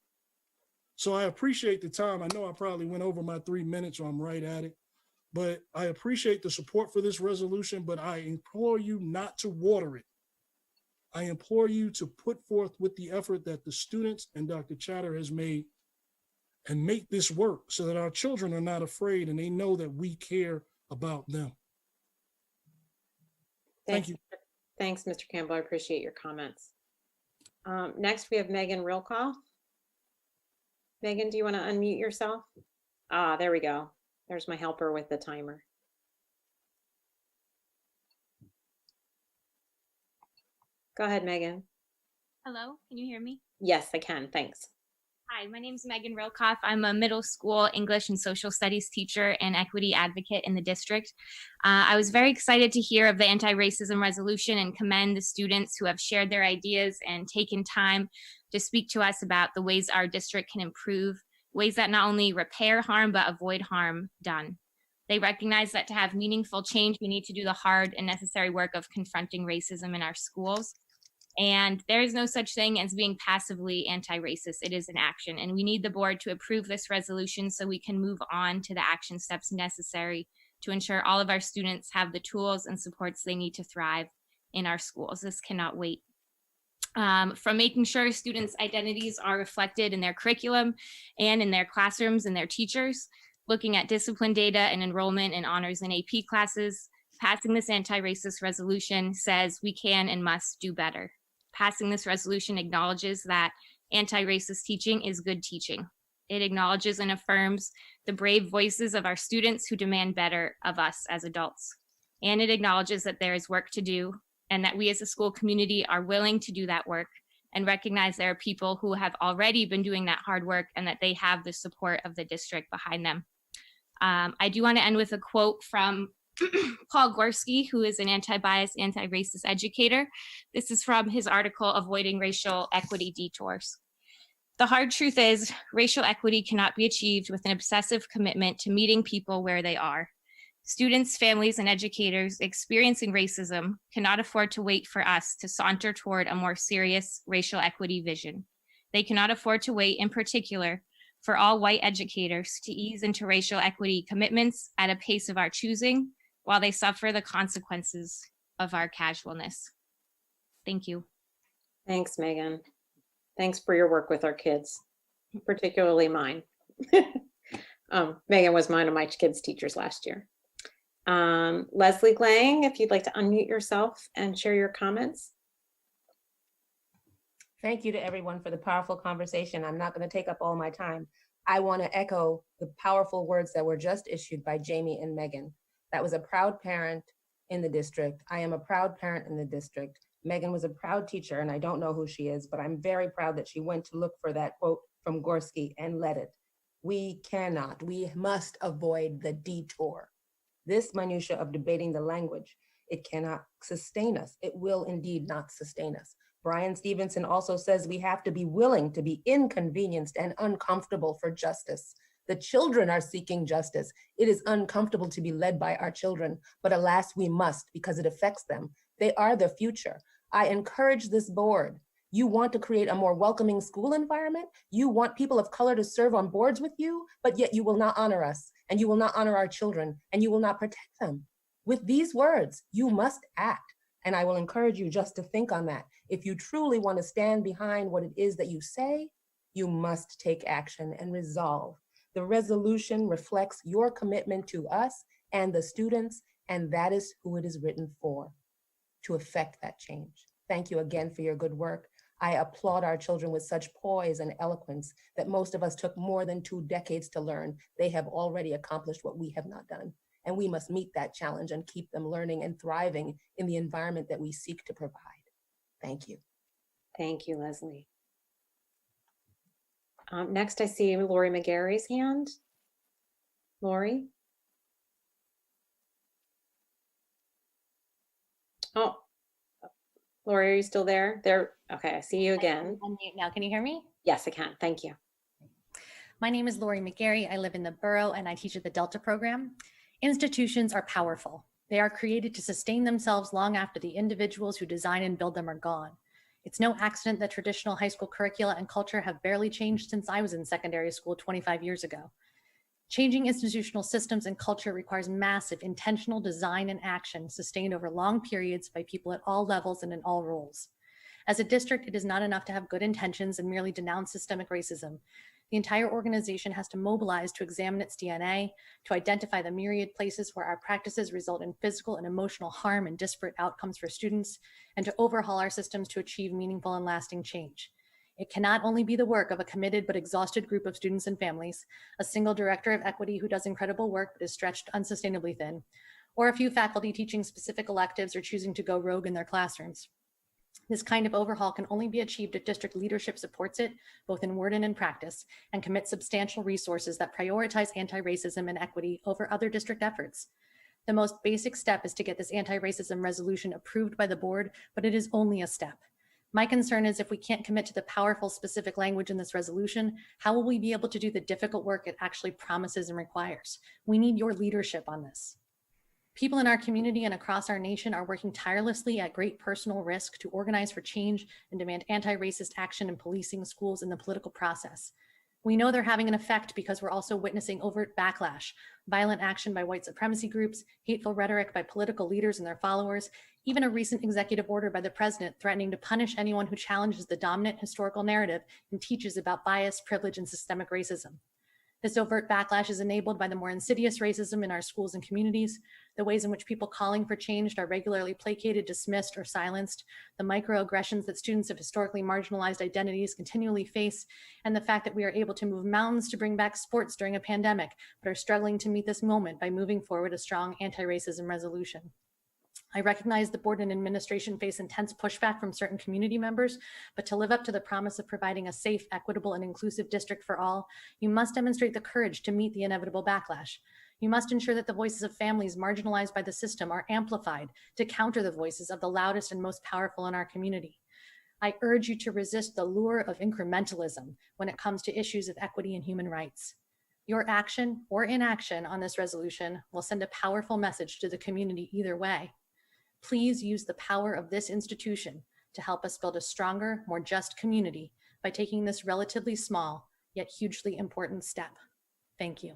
So I appreciate the time. I know I probably went over my 3 minutes, or I'm right at it, but I appreciate the support for this resolution, but I implore you not to water it. I implore you to put forth with the effort that the students and Dr. Chatter has made and make this work so that our children are not afraid and they know that we care about them. Thank you. Thanks, Mr. Campbell. I appreciate your comments. Next, we have Megan Rilkoff. Megan, do you want to unmute yourself? There we go. There's my helper with the timer. Go ahead, Megan. Hello, can you hear me? Yes, I can. Thanks. Hi, my name is Megan Rilkoff. I'm a middle school English and social studies teacher and equity advocate in the district. I was very excited to hear of the anti-racism resolution and commend the students who have shared their ideas and taken time to speak to us about the ways our district can improve, ways that not only repair harm, but avoid harm done. They recognize that to have meaningful change, we need to do the hard and necessary work of confronting racism in our schools. And there is no such thing as being passively anti-racist. It is an action. And we need the board to approve this resolution so we can move on to the action steps necessary to ensure all of our students have the tools and supports they need to thrive in our schools. This cannot wait. From making sure students' identities are reflected in their curriculum and in their classrooms and their teachers, looking at discipline data and enrollment in honors and AP classes, passing this anti-racist resolution says we can and must do better. Passing this resolution acknowledges that anti-racist teaching is good teaching. It acknowledges and affirms the brave voices of our students who demand better of us as adults. And it acknowledges that there is work to do and that we as a school community are willing to do that work and recognize there are people who have already been doing that hard work and that they have the support of the district behind them. I do want to end with a quote from Paul Gorski, who is an anti-bias, anti-racist educator. This is from his article, Avoiding Racial Equity Detours. The hard truth is, racial equity cannot be achieved with an obsessive commitment to meeting people where they are. Students, families, and educators experiencing racism cannot afford to wait for us to saunter toward a more serious racial equity vision. They cannot afford to wait, in particular, for all white educators to ease into racial equity commitments at a pace of our choosing, while they suffer the consequences of our casualness. Thank you. Thanks, Megan. Thanks for your work with our kids, particularly mine. Megan was one of my kids' teachers last year. Leslie Glang, if you'd like to unmute yourself and share your comments. Thank you to everyone for the powerful conversation. I'm not going to take up all my time. I want to echo the powerful words that were just issued by Jamie and Megan. That was a proud parent in the district. I am a proud parent in the district. Megan was a proud teacher, and I don't know who she is, but I'm very proud that she went to look for that quote from Gorski and let it. We must avoid the detour. This minutia of debating the language, it cannot sustain us. It will indeed not sustain us. Brian Stevenson also says we have to be willing to be inconvenienced and uncomfortable for justice. The children are seeking justice. It is uncomfortable to be led by our children, but alas, we must because it affects them. They are the future. I encourage this board. You want to create a more welcoming school environment? You want people of color to serve on boards with you, but yet you will not honor us, and you will not honor our children, and you will not protect them. With these words, you must act. And I will encourage you just to think on that. If you truly want to stand behind what it is that you say, you must take action and resolve. The resolution reflects your commitment to us and the students, and that is who it is written for, to effect that change. Thank you again for your good work. I applaud our children with such poise and eloquence that most of us took more than 2 decades to learn. They have already accomplished what we have not done. And we must meet that challenge and keep them learning and thriving in the environment that we seek to provide. Thank you. Thank you, Leslie. Next, I see Lori McGarry's hand. Lori? Oh, Lori, are you still there? Okay, I see you again. Unmute now. Can you hear me? Yes, I can. Thank you. My name is Lori McGarry. I live in the borough and I teach at the Delta program. Institutions are powerful. They are created to sustain themselves long after the individuals who design and build them are gone. It's no accident that traditional high school curricula and culture have barely changed since I was in secondary school 25 years ago. Changing institutional systems and culture requires massive intentional design and action sustained over long periods by people at all levels and in all roles. As a district, it is not enough to have good intentions and merely denounce systemic racism. The entire organization has to mobilize to examine its DNA, to identify the myriad places where our practices result in physical and emotional harm and disparate outcomes for students, and to overhaul our systems to achieve meaningful and lasting change. It cannot only be the work of a committed but exhausted group of students and families, a single director of equity who does incredible work but is stretched unsustainably thin, or a few faculty teaching specific electives or choosing to go rogue in their classrooms. This kind of overhaul can only be achieved if district leadership supports it, both in word and in practice, and commits substantial resources that prioritize anti-racism and equity over other district efforts. The most basic step is to get this anti-racism resolution approved by the board, but it is only a step. My concern is if we can't commit to the powerful specific language in this resolution, how will we be able to do the difficult work it actually promises and requires? We need your leadership on this. People in our community and across our nation are working tirelessly at great personal risk to organize for change and demand anti-racist action in policing, schools, and the political process. We know they're having an effect because we're also witnessing overt backlash, violent action by white supremacy groups, hateful rhetoric by political leaders and their followers, even a recent executive order by the president threatening to punish anyone who challenges the dominant historical narrative and teaches about bias, privilege, and systemic racism. This overt backlash is enabled by the more insidious racism in our schools and communities, the ways in which people calling for change are regularly placated, dismissed, or silenced, the microaggressions that students of historically marginalized identities continually face, and the fact that we are able to move mountains to bring back sports during a pandemic, but are struggling to meet this moment by moving forward a strong anti-racism resolution. I recognize the board and administration face intense pushback from certain community members, but to live up to the promise of providing a safe, equitable, and inclusive district for all, you must demonstrate the courage to meet the inevitable backlash. You must ensure that the voices of families marginalized by the system are amplified to counter the voices of the loudest and most powerful in our community. I urge you to resist the lure of incrementalism when it comes to issues of equity and human rights. Your action or inaction on this resolution will send a powerful message to the community either way. Please use the power of this institution to help us build a stronger, more just community by taking this relatively small, yet hugely important step. Thank you.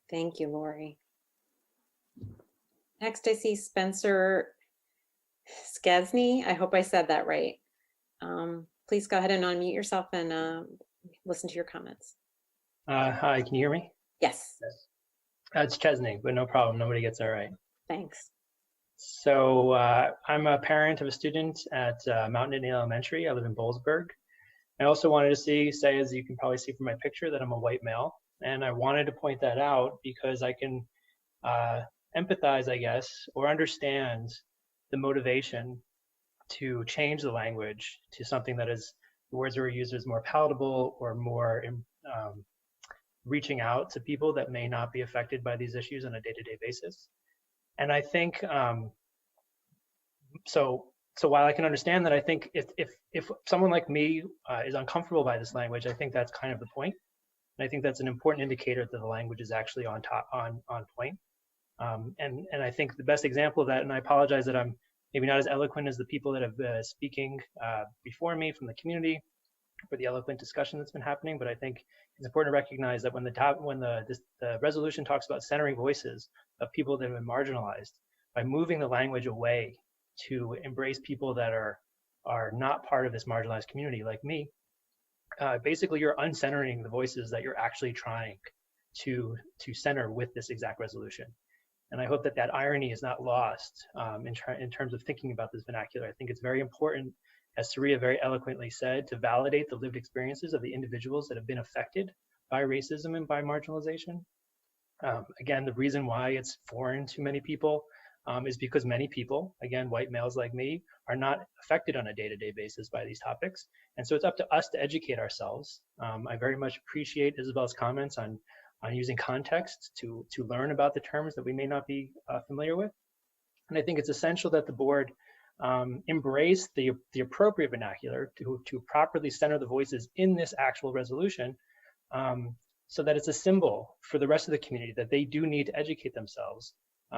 Thank you, Lori. Next, I see Spencer Skesny. I hope I said that right. Please go ahead and unmute yourself and listen to your comments. Hi, can you hear me? Yes. It's Chesney, but no problem. Nobody gets that right. Thanks. So I'm a parent of a student at Mountain Indian Elementary. I live in Boalsburg. I also wanted to say, as you can probably see from my picture, that I'm a white male. And I wanted to point that out because I can empathize, I guess, or understand the motivation to change the language to something that is, the words that are used as more palatable or more reaching out to people that may not be affected by these issues on a day-to-day basis. And I think, so while I can understand that, I think if someone like me is uncomfortable by this language, I think that's kind of the point. And I think that's an important indicator that the language is actually on point. And I think the best example of that, and I apologize that I'm maybe not as eloquent as the people that have been speaking before me from the community for the eloquent discussion that's been happening, but I think it's important to recognize that when the resolution talks about centering voices of people that have been marginalized, by moving the language away to embrace people that are not part of this marginalized community like me, basically you're uncentering the voices that you're actually trying to center with this exact resolution. And I hope that that irony is not lost in terms of thinking about this vernacular. I think it's very important, as Saria very eloquently said, to validate the lived experiences of the individuals that have been affected by racism and by marginalization. Again, the reason why it's foreign to many people is because many people, again, white males like me, are not affected on a day-to-day basis by these topics. And so it's up to us to educate ourselves. I very much appreciate Isabel's comments on using context to learn about the terms that we may not be familiar with. And I think it's essential that the board embrace the appropriate vernacular to properly center the voices in this actual resolution, so that it's a symbol for the rest of the community that they do need to educate themselves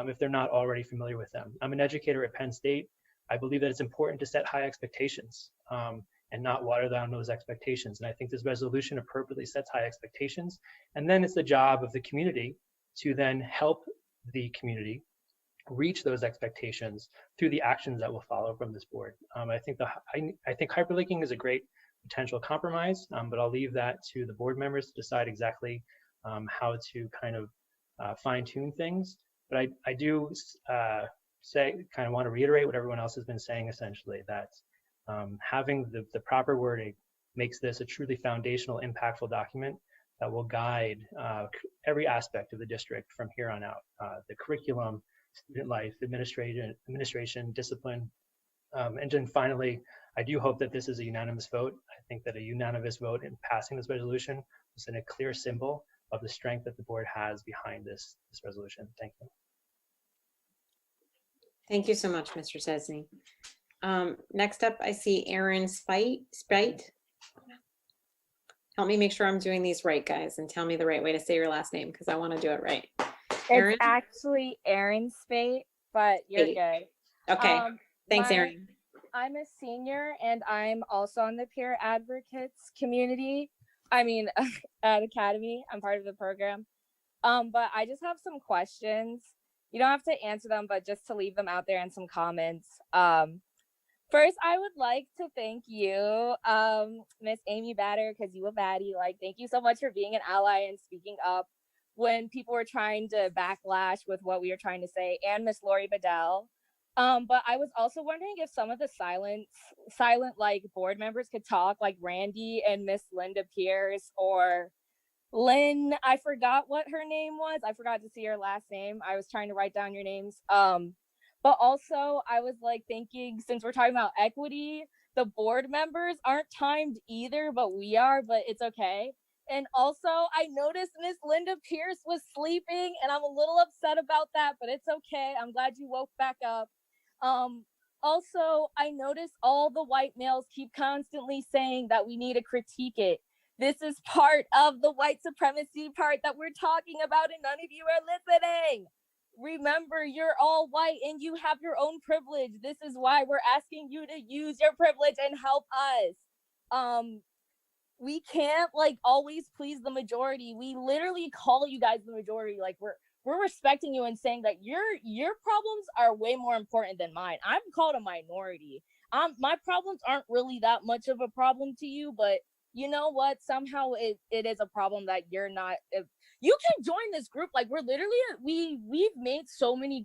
if they're not already familiar with them. I'm an educator at Penn State. I believe that it's important to set high expectations and not water down those expectations. And I think this resolution appropriately sets high expectations. And then it's the job of the community to then help the community reach those expectations through the actions that will follow from this board. I think hyperlinking is a great potential compromise, but I'll leave that to the board members to decide exactly how to kind of fine tune things. But I do kind of want to reiterate what everyone else has been saying, essentially, that having the proper wording makes this a truly foundational, impactful document that will guide every aspect of the district from here on out. The curriculum, student life, administration, discipline. And then finally, I do hope that this is a unanimous vote. I think that a unanimous vote in passing this resolution will send a clear symbol of the strength that the board has behind this resolution. Thank you. Thank you so much, Mr. Chesney. Next up, I see Aaron Spite. Help me make sure I'm doing these right, guys, and tell me the right way to say your last name, because I want to do it right. Aaron? It's actually Aaron Spate, but you're good. Okay, thanks, Aaron. I'm a senior, and I'm also on the peer advocates community. I mean, at Academy. I'm part of the program. But I just have some questions. You don't have to answer them, but just to leave them out there and some comments. First, I would like to thank you, Miss Amy Batter, because you a baddie. Like, thank you so much for being an ally and speaking up when people were trying to backlash with what we were trying to say, and Miss Lori Bedell. But I was also wondering if some of the silent like board members could talk, like Randy and Miss Linda Pierce, or Lynn, I forgot what her name was. I forgot to see her last name. I was trying to write down your names. But also I was like thinking, since we're talking about equity, the board members aren't timed either, but we are, but it's okay. And also I noticed Miss Linda Pierce was sleeping, and I'm a little upset about that, but it's okay. I'm glad you woke back up. Also, I noticed all the white males keep constantly saying that we need to critique it. This is part of the white supremacy part that we're talking about, and none of you are listening. Remember, you're all white and you have your own privilege. This is why we're asking you to use your privilege and help us. We can't like always please the majority. We literally call you guys the majority. Like we're respecting you and saying that your problems are way more important than mine. I'm called a minority. My problems aren't really that much of a problem to you, but you know what? Somehow it is a problem that you're not. You can join this group. Like we're literally, we've made so many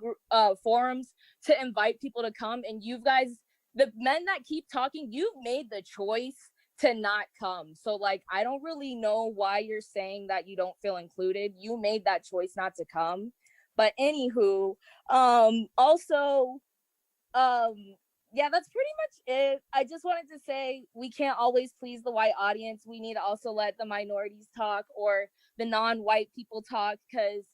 forums to invite people to come, and you guys, the men that keep talking, you've made the choice to not come. So like, I don't really know why you're saying that you don't feel included. You made that choice not to come. But anywho, also, yeah, that's pretty much it. I just wanted to say we can't always please the white audience. We need to also let the minorities talk or the non-white people talk, because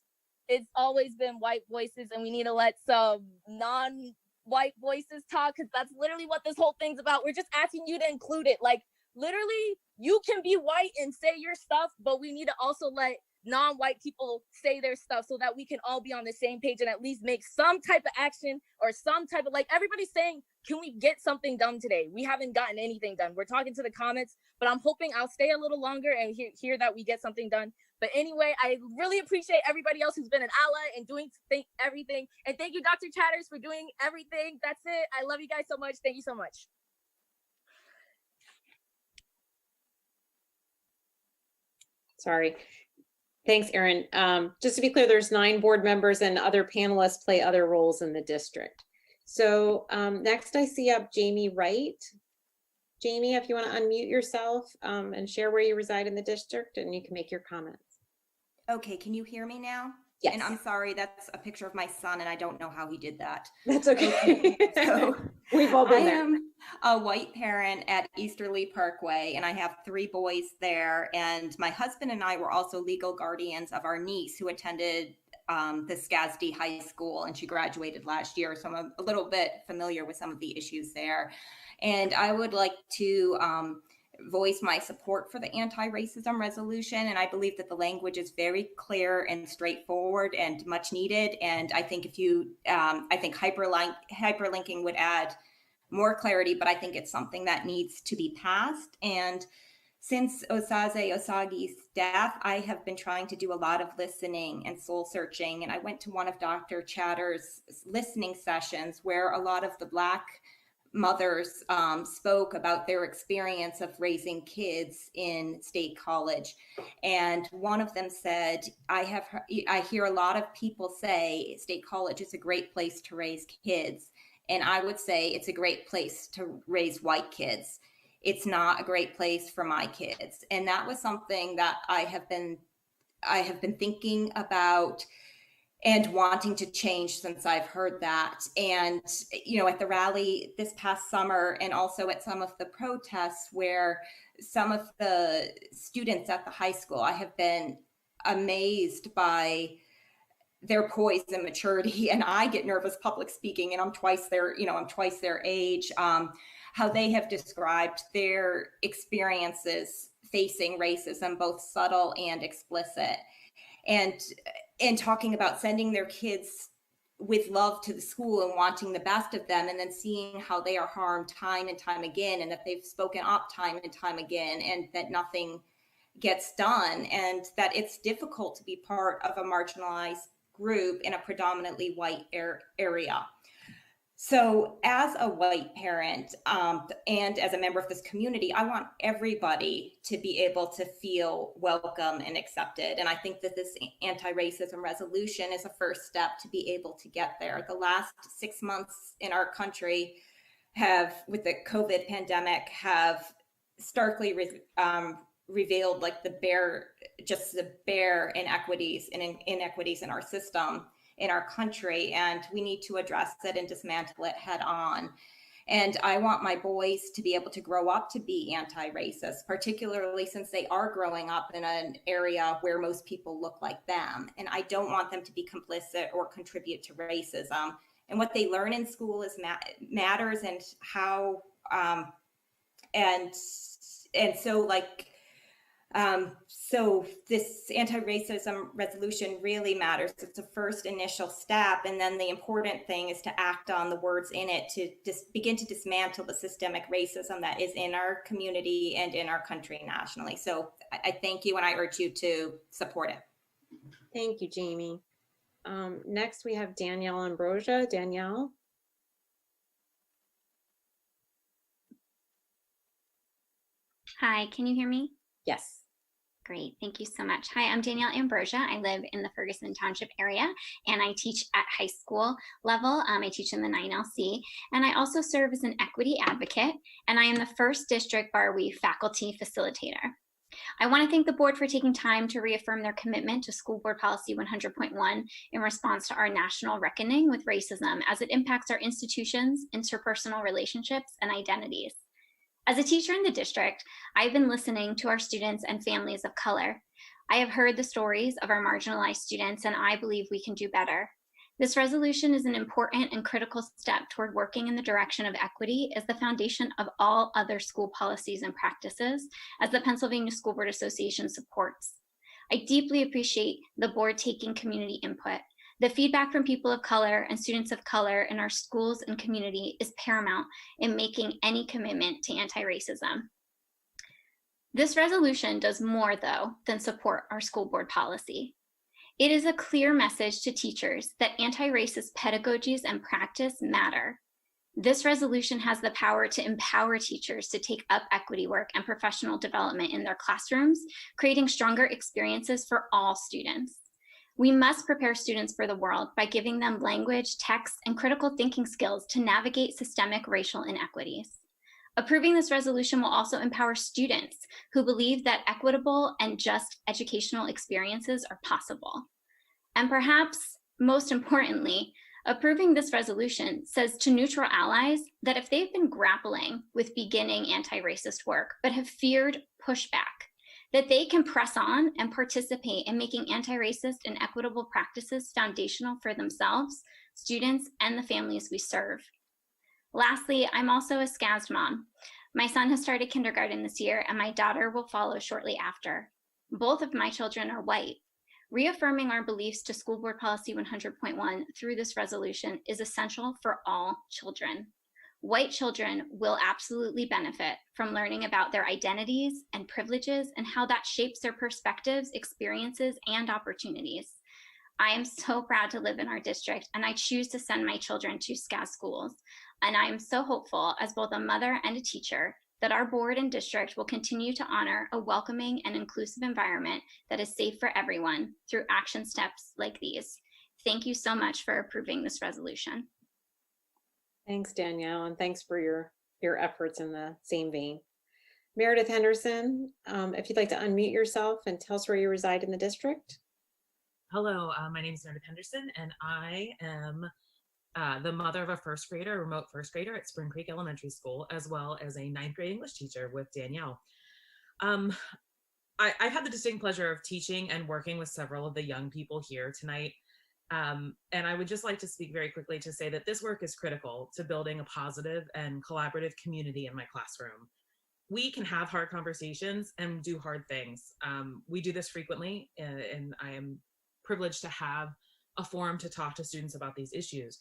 it's always been white voices, and we need to let some non-white voices talk, because that's literally what this whole thing's about. We're just asking you to include it. Like, literally, you can be white and say your stuff, but we need to also let non-white people say their stuff so that we can all be on the same page and at least make some type of action or some type of, like, everybody's saying, can we get something done today? We haven't gotten anything done. We're talking to the comments, but I'm hoping I'll stay a little longer and hear that we get something done. But anyway, I really appreciate everybody else who's been an ally and doing everything. And thank you, Dr. Chatters, for doing everything. That's it. I love you guys so much. Thank you so much. Sorry. Thanks, Erin. Just to be clear, there's 9 board members and other panelists play other roles in the district. So next I see up Jamie Wright. Jamie, if you want to unmute yourself and share where you reside in the district, and you can make your comments. Okay, can you hear me now? Yes. And I'm sorry, that's a picture of my son, and I don't know how he did that. That's okay. So we've all been I there. am a white parent at Easterly Parkway, and I have 3 boys there. And my husband and I were also legal guardians of our niece who attended the SCASD High School, and she graduated last year. So I'm a little bit familiar with some of the issues there. And I would like to voice my support for the anti-racism resolution. And I believe that the language is very clear and straightforward and much needed. And I think if you, I think hyperlinking would add more clarity, but I think it's something that needs to be passed. And since Osaze Osagi's death, I have been trying to do a lot of listening and soul searching. And I went to one of Dr. Chatter's listening sessions where a lot of the Black mothers spoke about their experience of raising kids in State College. And one of them said, I hear a lot of people say State College is a great place to raise kids. And I would say it's a great place to raise white kids. It's not a great place for my kids. And that was something that I have been thinking about and wanting to change since I've heard that. And, you know, at the rally this past summer, and also at some of the protests where some of the students at the high school, I have been amazed by their poise and maturity. And I get nervous public speaking, and I'm twice their age, how they have described their experiences facing racism, both subtle and explicit. And talking about sending their kids with love to the school and wanting the best of them, and then seeing how they are harmed time and time again, and that they've spoken up time and time again, and that nothing gets done, and that it's difficult to be part of a marginalized group in a predominantly white area. So as a white parent and as a member of this community, I want everybody to be able to feel welcome and accepted. And I think that this anti-racism resolution is a first step to be able to get there. The last 6 months in our country with the COVID pandemic, have starkly revealed like the bare inequities in our system, in our country, and we need to address it and dismantle it head on. And I want my boys to be able to grow up to be anti-racist, particularly since they are growing up in an area where most people look like them. And I don't want them to be complicit or contribute to racism. And what they learn in school is matters, and how so this anti-racism resolution really matters. It's a first initial step, and then the important thing is to act on the words in it to begin to dismantle the systemic racism that is in our community and in our country nationally. So I thank you, and I urge you to support it. Thank you, Jamie. Next, we have Danielle Ambrosia. Danielle. Hi, can you hear me? Yes. Great, thank you so much. Hi, I'm Danielle Ambrosia. I live in the Ferguson Township area, and I teach at high school level. I teach in the 9LC, and I also serve as an equity advocate, and I am the first district Bar Weave faculty facilitator. I want to thank the board for taking time to reaffirm their commitment to School Board Policy 100.1 in response to our national reckoning with racism as it impacts our institutions, interpersonal relationships, and identities. As a teacher in the district, I've been listening to our students and families of color. I have heard the stories of our marginalized students, and I believe we can do better. This resolution is an important and critical step toward working in the direction of equity as the foundation of all other school policies and practices, as the Pennsylvania School Board Association supports. I deeply appreciate the board taking community input. The feedback from people of color and students of color in our schools and community is paramount in making any commitment to anti-racism. This resolution does more, though, than support our school board policy. It is a clear message to teachers that anti-racist pedagogies and practice matter. This resolution has the power to empower teachers to take up equity work and professional development in their classrooms, creating stronger experiences for all students. We must prepare students for the world by giving them language, text, and critical thinking skills to navigate systemic racial inequities. Approving this resolution will also empower students who believe that equitable and just educational experiences are possible. And perhaps most importantly, approving this resolution says to neutral allies that if they've been grappling with beginning anti-racist work but have feared pushback, that they can press on and participate in making anti-racist and equitable practices foundational for themselves, students, and the families we serve. Lastly, I'm also a SCAS mom. My son has started kindergarten this year, and my daughter will follow shortly after. Both of my children are white. Reaffirming our beliefs to School Board Policy 100.1 through this resolution is essential for all children. White children will absolutely benefit from learning about their identities and privileges and how that shapes their perspectives, experiences, and opportunities. I am so proud to live in our district, and I choose to send my children to SCAS schools. And I am so hopeful as both a mother and a teacher that our board and district will continue to honor a welcoming and inclusive environment that is safe for everyone through action steps like these. Thank you so much for approving this resolution. Thanks, Danielle, and thanks for your efforts in the same vein. Meredith Henderson, if you'd like to unmute yourself and tell us where you reside in the district. Hello, my name is Meredith Henderson, and I am the mother of a first grader, a remote first grader at Spring Creek Elementary School, as well as a ninth grade English teacher with Danielle. I've had the distinct pleasure of teaching and working with several of the young people here tonight. And I would just like to speak very quickly to say that this work is critical to building a positive and collaborative community in my classroom. We can have hard conversations and do hard things. We do this frequently, and I am privileged to have a forum to talk to students about these issues.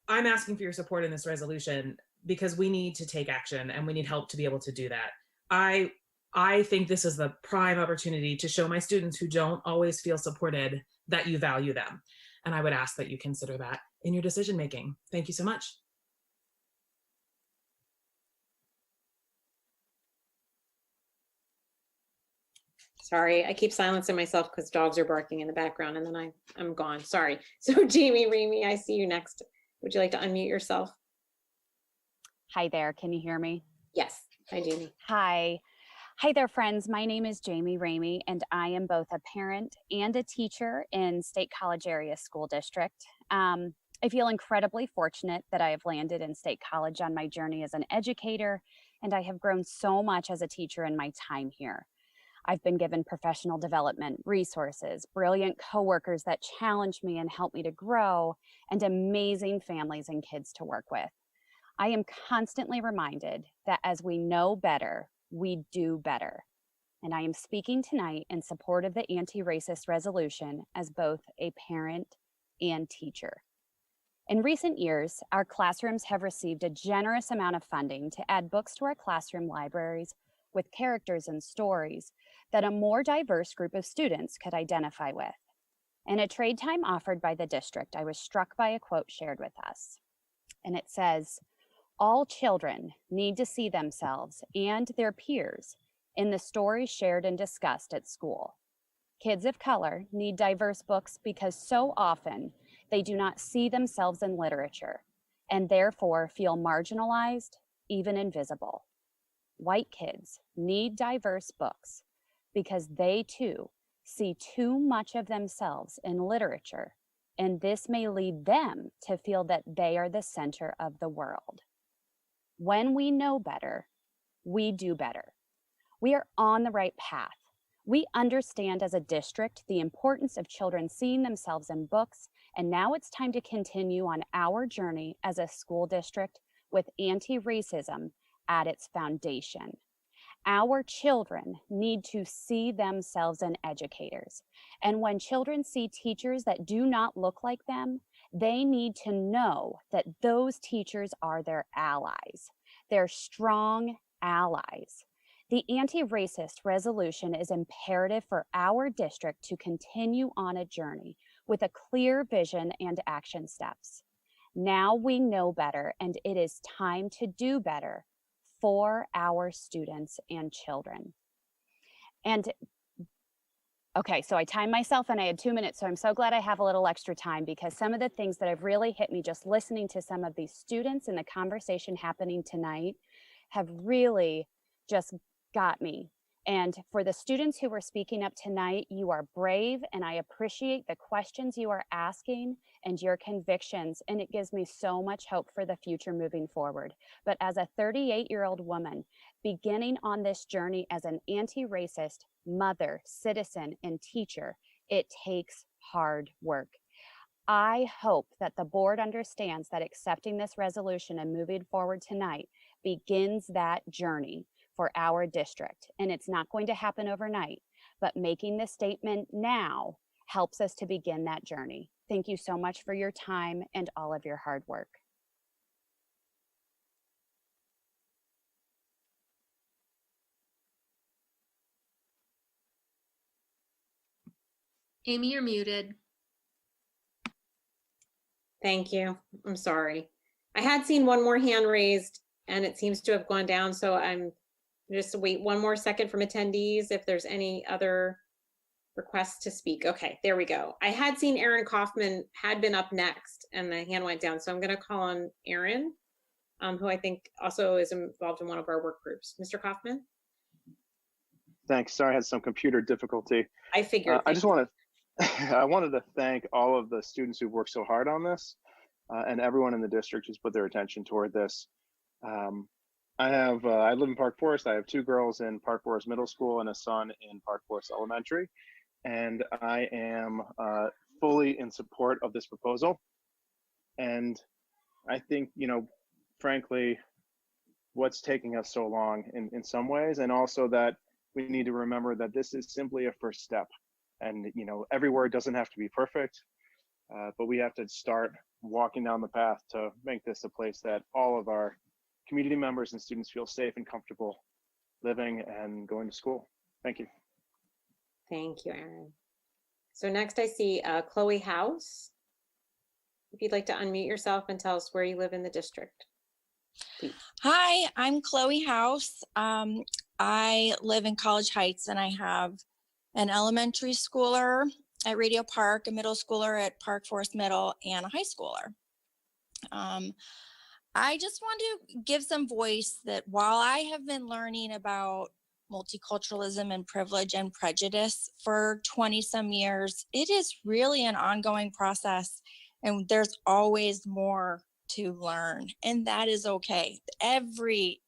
I'm asking for your support in this resolution because we need to take action and we need help to be able to do that. I think this is the prime opportunity to show my students who don't always feel supported that you value them. And I would ask that you consider that in your decision making. Thank you so much. Sorry, I keep silencing myself because dogs are barking in the background and then I'm gone. Sorry. So Jamie Ramey, I see you next. Would you like to unmute yourself? Hi there, can you hear me? Yes. Hi, Jamie. Hi. Hi there, friends. My name is Jamie Ramey, and I am both a parent and a teacher in State College Area School District. I feel incredibly fortunate that I have landed in State College on my journey as an educator, and I have grown so much as a teacher in my time here. I've been given professional development, resources, brilliant coworkers that challenge me and help me to grow, and amazing families and kids to work with. I am constantly reminded that as we know better, we do better. And I am speaking tonight in support of the anti-racist resolution as both a parent and teacher. In recent years, our classrooms have received a generous amount of funding to add books to our classroom libraries with characters and stories that a more diverse group of students could identify with. In a trade time offered by the district, I was struck by a quote shared with us. And it says, "All children need to see themselves and their peers in the stories shared and discussed at school. Kids of color need diverse books because so often they do not see themselves in literature and therefore feel marginalized, even invisible. White kids need diverse books because they too see too much of themselves in literature, and this may lead them to feel that they are the center of the world. When we know better, we do better. We are on the right path. We understand as a district the importance of children seeing themselves in books, and now it's time to continue on our journey as a school district with anti-racism at its foundation. Our children need to see themselves in educators. And when children see teachers that do not look like them, they need to know that those teachers are their allies. They're strong allies. The anti-racist resolution is imperative for our district to continue on a journey with a clear vision and action steps. Now we know better, and it is time to do better for our students and children. And okay, so I timed myself and I had 2 minutes, so I'm so glad I have a little extra time, because some of the things that have really hit me just listening to some of these students and the conversation happening tonight have really just got me. And for the students who were speaking up tonight, you are brave, and I appreciate the questions you are asking and your convictions, and it gives me so much hope for the future moving forward. But as a 38-year-old woman beginning on this journey as an anti-racist mother, citizen, and teacher, it takes hard work. I hope that the board understands that accepting this resolution and moving forward tonight begins that journey for our district. And it's not going to happen overnight, but making this statement now helps us to begin that journey. Thank you so much for your time and all of your hard work. Amy, you're muted. Thank you. I'm sorry. I had seen one more hand raised and it seems to have gone down. So I'm just wait one more second from attendees if there's any other requests to speak. Okay, there we go. I had seen Aaron Kaufman had been up next and the hand went down. So I'm going to call on Aaron, who I think also is involved in one of our work groups. Mr. Kaufman? Thanks. Sorry, I had some computer difficulty. I figured. I just wanted I wanted to thank all of the students who've worked so hard on this and everyone in the district who's put their attention toward this. I live in Park Forest. I have 2 girls in Park Forest Middle School and a son in Park Forest Elementary. And I am fully in support of this proposal. And I think, you know, frankly, what's taking us so long in some ways, and also that we need to remember that this is simply a first step. And, you know, every word doesn't have to be perfect, but we have to start walking down the path to make this a place that all of our community members and students feel safe and comfortable living and going to school. Thank you. Thank you, Aaron. So next I see Chloe House. If you'd like to unmute yourself and tell us where you live in the district, please. Hi, I'm Chloe House. I live in College Heights, and I have an elementary schooler at Radio Park, a middle schooler at Park Forest Middle, and a high schooler. I just want to give some voice that while I have been learning about multiculturalism and privilege and prejudice for 20 some years, it is really an ongoing process, and there's always more to learn, and that is okay. Every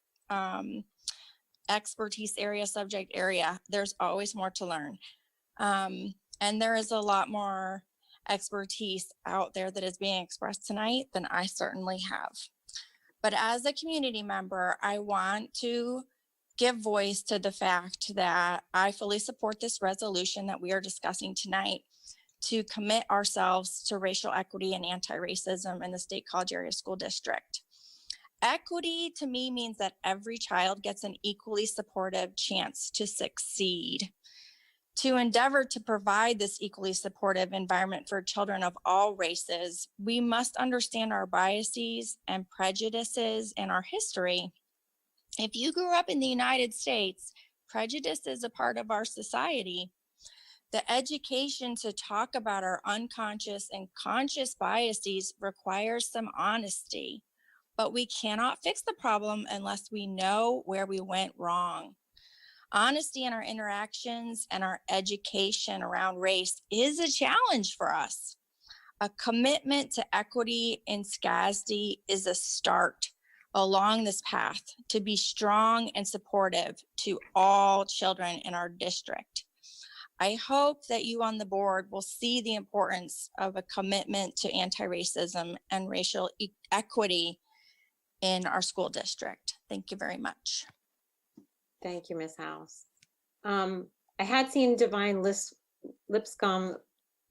expertise area, subject area, there's always more to learn. And there is a lot more expertise out there that is being expressed tonight than I certainly have. But as a community member, I want to give voice to the fact that I fully support this resolution that we are discussing tonight to commit ourselves to racial equity and anti-racism in the State College Area School District. Equity to me means that every child gets an equally supportive chance to succeed. To endeavor to provide this equally supportive environment for children of all races, we must understand our biases and prejudices and our history. If you grew up in the United States, prejudice is a part of our society. The education to talk about our unconscious and conscious biases requires some honesty, but we cannot fix the problem unless we know where we went wrong. Honesty in our interactions and our education around race is a challenge for us. A commitment to equity in SCASD is a start along this path to be strong and supportive to all children in our district. I hope that you on the board will see the importance of a commitment to anti-racism and racial equity in our school district. Thank you very much. Thank you, Ms. House. I had seen Divine Lipscomb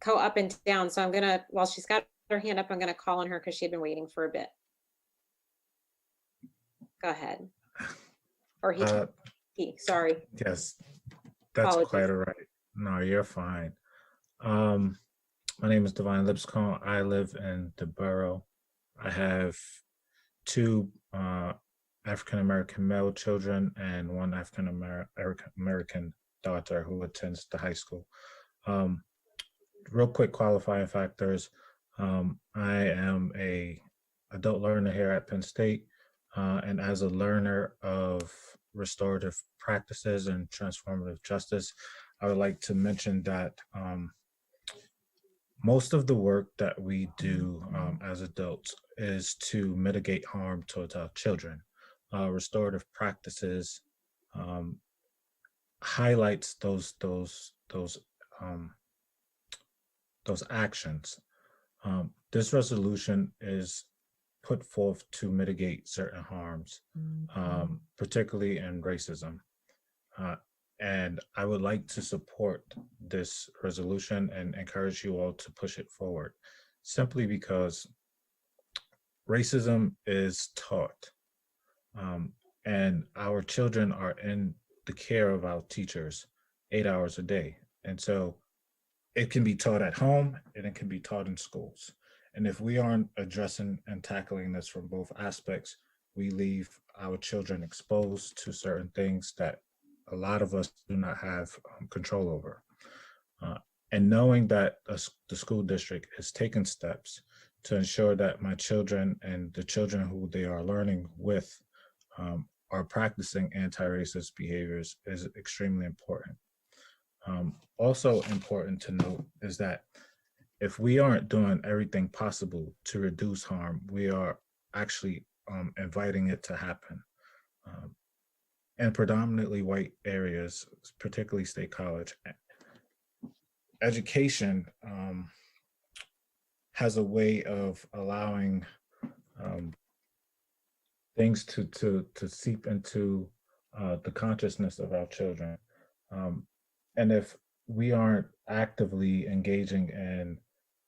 go up and down, so I'm gonna, while she's got her hand up, I'm gonna call on her because she had been waiting for a bit. Go ahead. Or sorry. Yes, that's Apologies. quite all right. No, you're fine. My name is Divine Lipscomb. I live in the borough. I have 2 African-American male children and 1 African-American daughter who attends the high school. Real quick qualifying factors. I am a adult learner here at Penn State, and as a learner of restorative practices and transformative justice, I would like to mention that most of the work that we do as adults is to mitigate harm towards our children. Restorative practices highlights those actions. This resolution is put forth to mitigate certain harms, particularly in racism. And I would like to support this resolution and encourage you all to push it forward, simply because racism is taught, and our children are in the care of our teachers 8 hours a day. And so it can be taught at home and it can be taught in schools. And if we aren't addressing and tackling this from both aspects, we leave our children exposed to certain things that a lot of us do not have control over. And knowing that the school district has taken steps to ensure that my children and the children who they are learning with are practicing anti-racist behaviors is extremely important. Also important to note is that if we aren't doing everything possible to reduce harm, we are actually inviting it to happen. In predominantly white areas, particularly State College, education has a way of allowing things to seep into the consciousness of our children. And if we aren't actively engaging in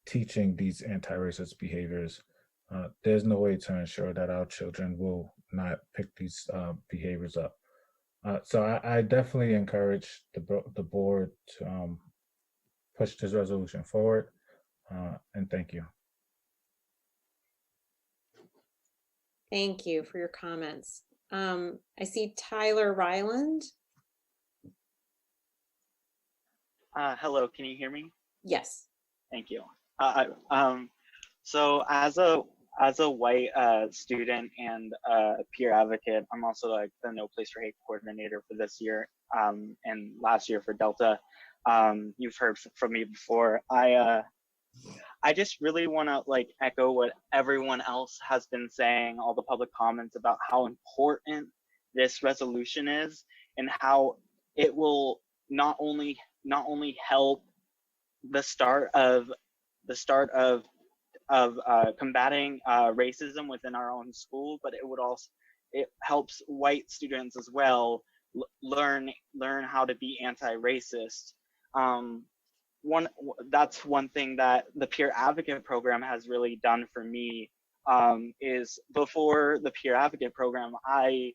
teaching these anti-racist behaviors, there's no way to ensure that our children will not pick these behaviors up. So I definitely encourage the board to push this resolution forward, and thank you. Thank you for your comments. I see Tyler Ryland. Hello, can you hear me? Yes. Thank you. So as a white student and peer advocate, I'm also like the No Place for Hate coordinator for this year and last year for Delta. You've heard from me before. I just really want to like echo what everyone else has been saying, all the public comments about how important this resolution is and how it will not only help the start of combating racism within our own school, but it helps white students as well learn how to be anti-racist. That's one thing that the peer advocate program has really done for me. Is before the peer advocate program, I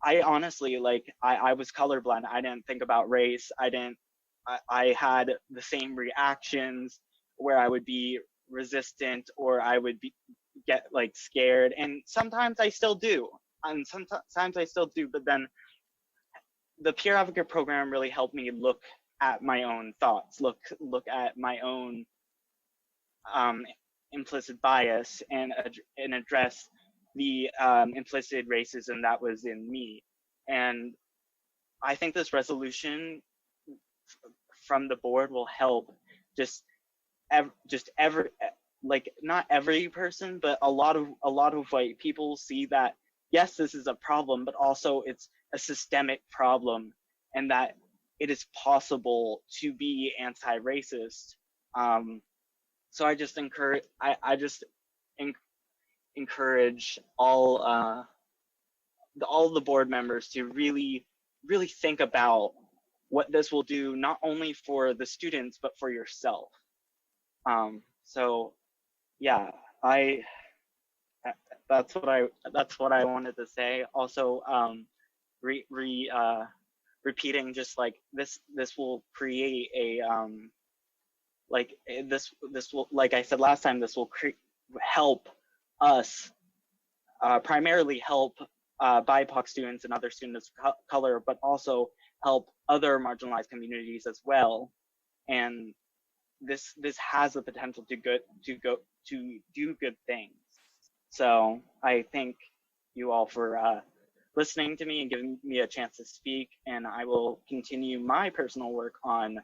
honestly, like, I was colorblind. I didn't think about race. I had the same reactions where I would be resistant or I would get like scared, and sometimes I still do, but then the peer advocate program really helped me look at my own thoughts, look at my own implicit bias and address the implicit racism that was in me. And I think this resolution from the board will help like not every person, but a lot of white people see that, yes, this is a problem, but also it's a systemic problem, and that it is possible to be anti-racist. So I just encourage all the board members to really think about what this will do, not only for the students but for yourself. So yeah, that's what I wanted to say. Also, repeating, just like this will create a this will, like I said last time, this will help us primarily help BIPOC students and other students of color, but also help other marginalized communities as well. And this has the potential to do good things. So I thank you all for listening to me and giving me a chance to speak, and I will continue my personal work on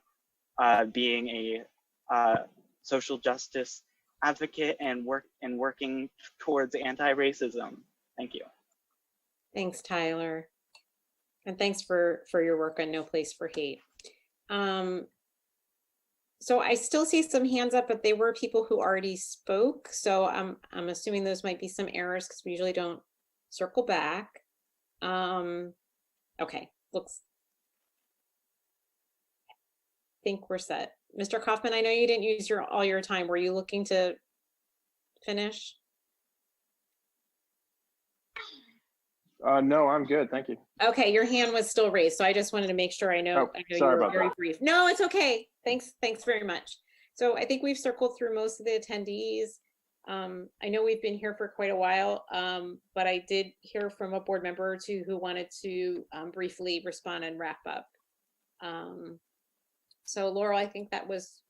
being a social justice advocate and working towards anti-racism. Thank you. Thanks, Tyler. And thanks for your work on No Place for Hate. So I still see some hands up, but they were people who already spoke. So I'm assuming those might be some errors because we usually don't circle back. Okay, I think we're set. Mr. Kaufman, I know you didn't use all your time. Were you looking to finish? No, I'm good. Thank you. Okay, your hand was still raised, so I just wanted to make sure. I know you sorry were about very that. brief. No, it's okay. Thanks very much. So I think we've circled through most of the attendees. I know we've been here for quite a while, but I did hear from a board member or two who wanted to briefly respond and wrap up. So Laurel, I think that was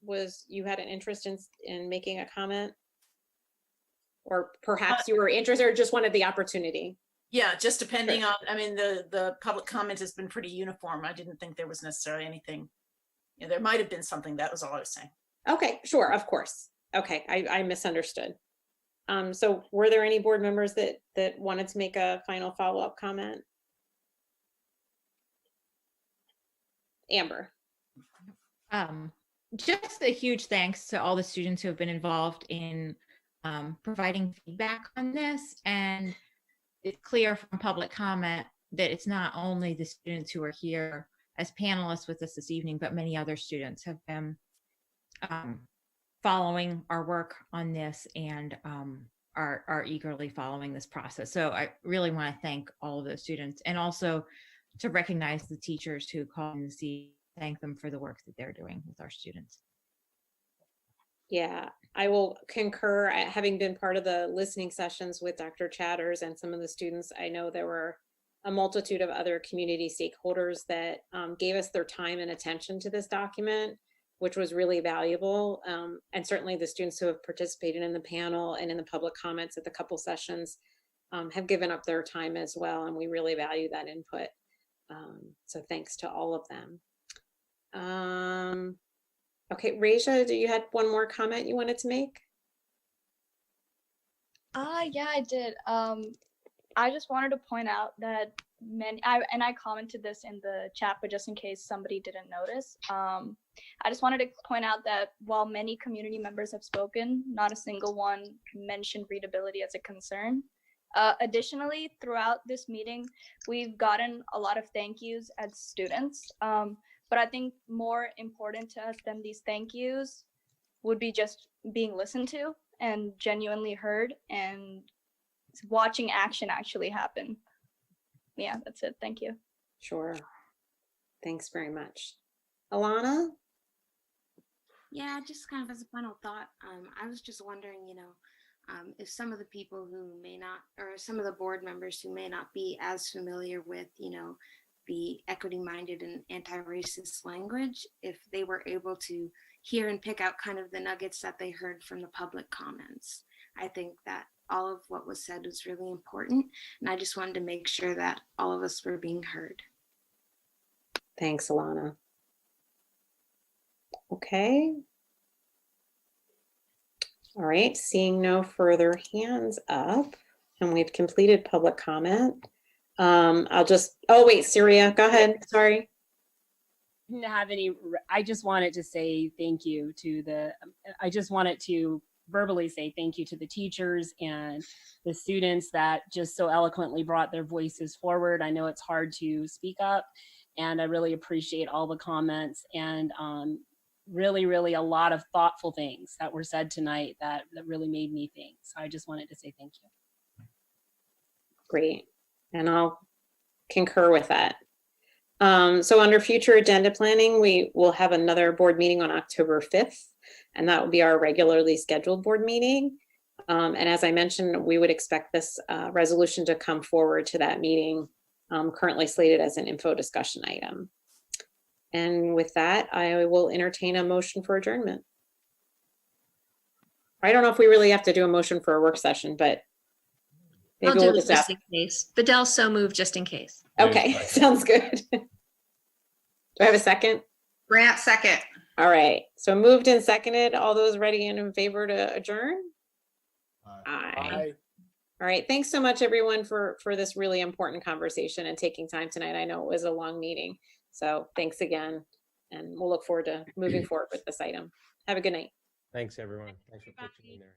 you had an interest in making a comment, or perhaps you were interested or just wanted the opportunity. Yeah, just depending on, I mean, the public comment has been pretty uniform. I didn't think there was necessarily anything, there might have been something, that was all I was saying. Okay, sure, of course. Okay, I misunderstood. So were there any board members that wanted to make a final follow-up comment? Amber. Just a huge thanks to all the students who have been involved in providing feedback on this. And it's clear from public comment that it's not only the students who are here as panelists with us this evening, but many other students have been following our work on this and are eagerly following this process. So I really want to thank all of those students, and also to recognize the teachers who called in to see, thank them for the work that they're doing with our students. Yeah, I will concur. Having been part of the listening sessions with Dr. Chatters and some of the students, I know there were a multitude of other community stakeholders that gave us their time and attention to this document, which was really valuable. And certainly the students who have participated in the panel and in the public comments at the couple sessions have given up their time as well. And we really value that input. So thanks to all of them. Okay, Raja, you had one more comment you wanted to make? Yeah, I did. I just wanted to point out that I commented this in the chat, but just in case somebody didn't notice, I just wanted to point out that while many community members have spoken, not a single one mentioned readability as a concern. Additionally, throughout this meeting, we've gotten a lot of thank yous as students. But I think more important to us than these thank yous would be just being listened to and genuinely heard and watching action actually happen. Yeah, that's it. Thank you. Sure. Thanks very much. Alana? Yeah, just kind of as a final thought, I was just wondering, if some of the people who may not, or some of the board members who may not be as familiar with, the equity-minded and anti-racist language, if they were able to hear and pick out kind of the nuggets that they heard from the public comments. I think that all of what was said was really important, and I just wanted to make sure that all of us were being heard. Thanks, Alana. Okay. All right, seeing no further hands up, and we've completed public comment. Oh wait, Syria, go ahead, sorry. Didn't have any, I just wanted to say thank you to I just wanted to verbally say thank you to the teachers and the students that just so eloquently brought their voices forward. I know it's hard to speak up, and I really appreciate all the comments and really a lot of thoughtful things that were said tonight that really made me think. So I just wanted to say thank you. Great, and I'll concur with that. So under future agenda planning, we will have another board meeting on October 5th, and that will be our regularly scheduled board meeting. And as I mentioned, we would expect this resolution to come forward to that meeting, currently slated as an info discussion item. And with that, I will entertain a motion for adjournment. I don't know if we really have to do a motion for a work session, but I'll maybe do we'll it just just ask. in case. Vidal so moved just in case. Okay, sounds good. Do I have a second? Grant, second. All right, so moved and seconded. All those ready and in favor to adjourn? Aye. All right, thanks so much, everyone, for this really important conversation and taking time tonight. I know it was a long meeting, so thanks again, and we'll look forward to moving forward with this item. Have a good night. Thanks, everyone. Thanks for pitching in there.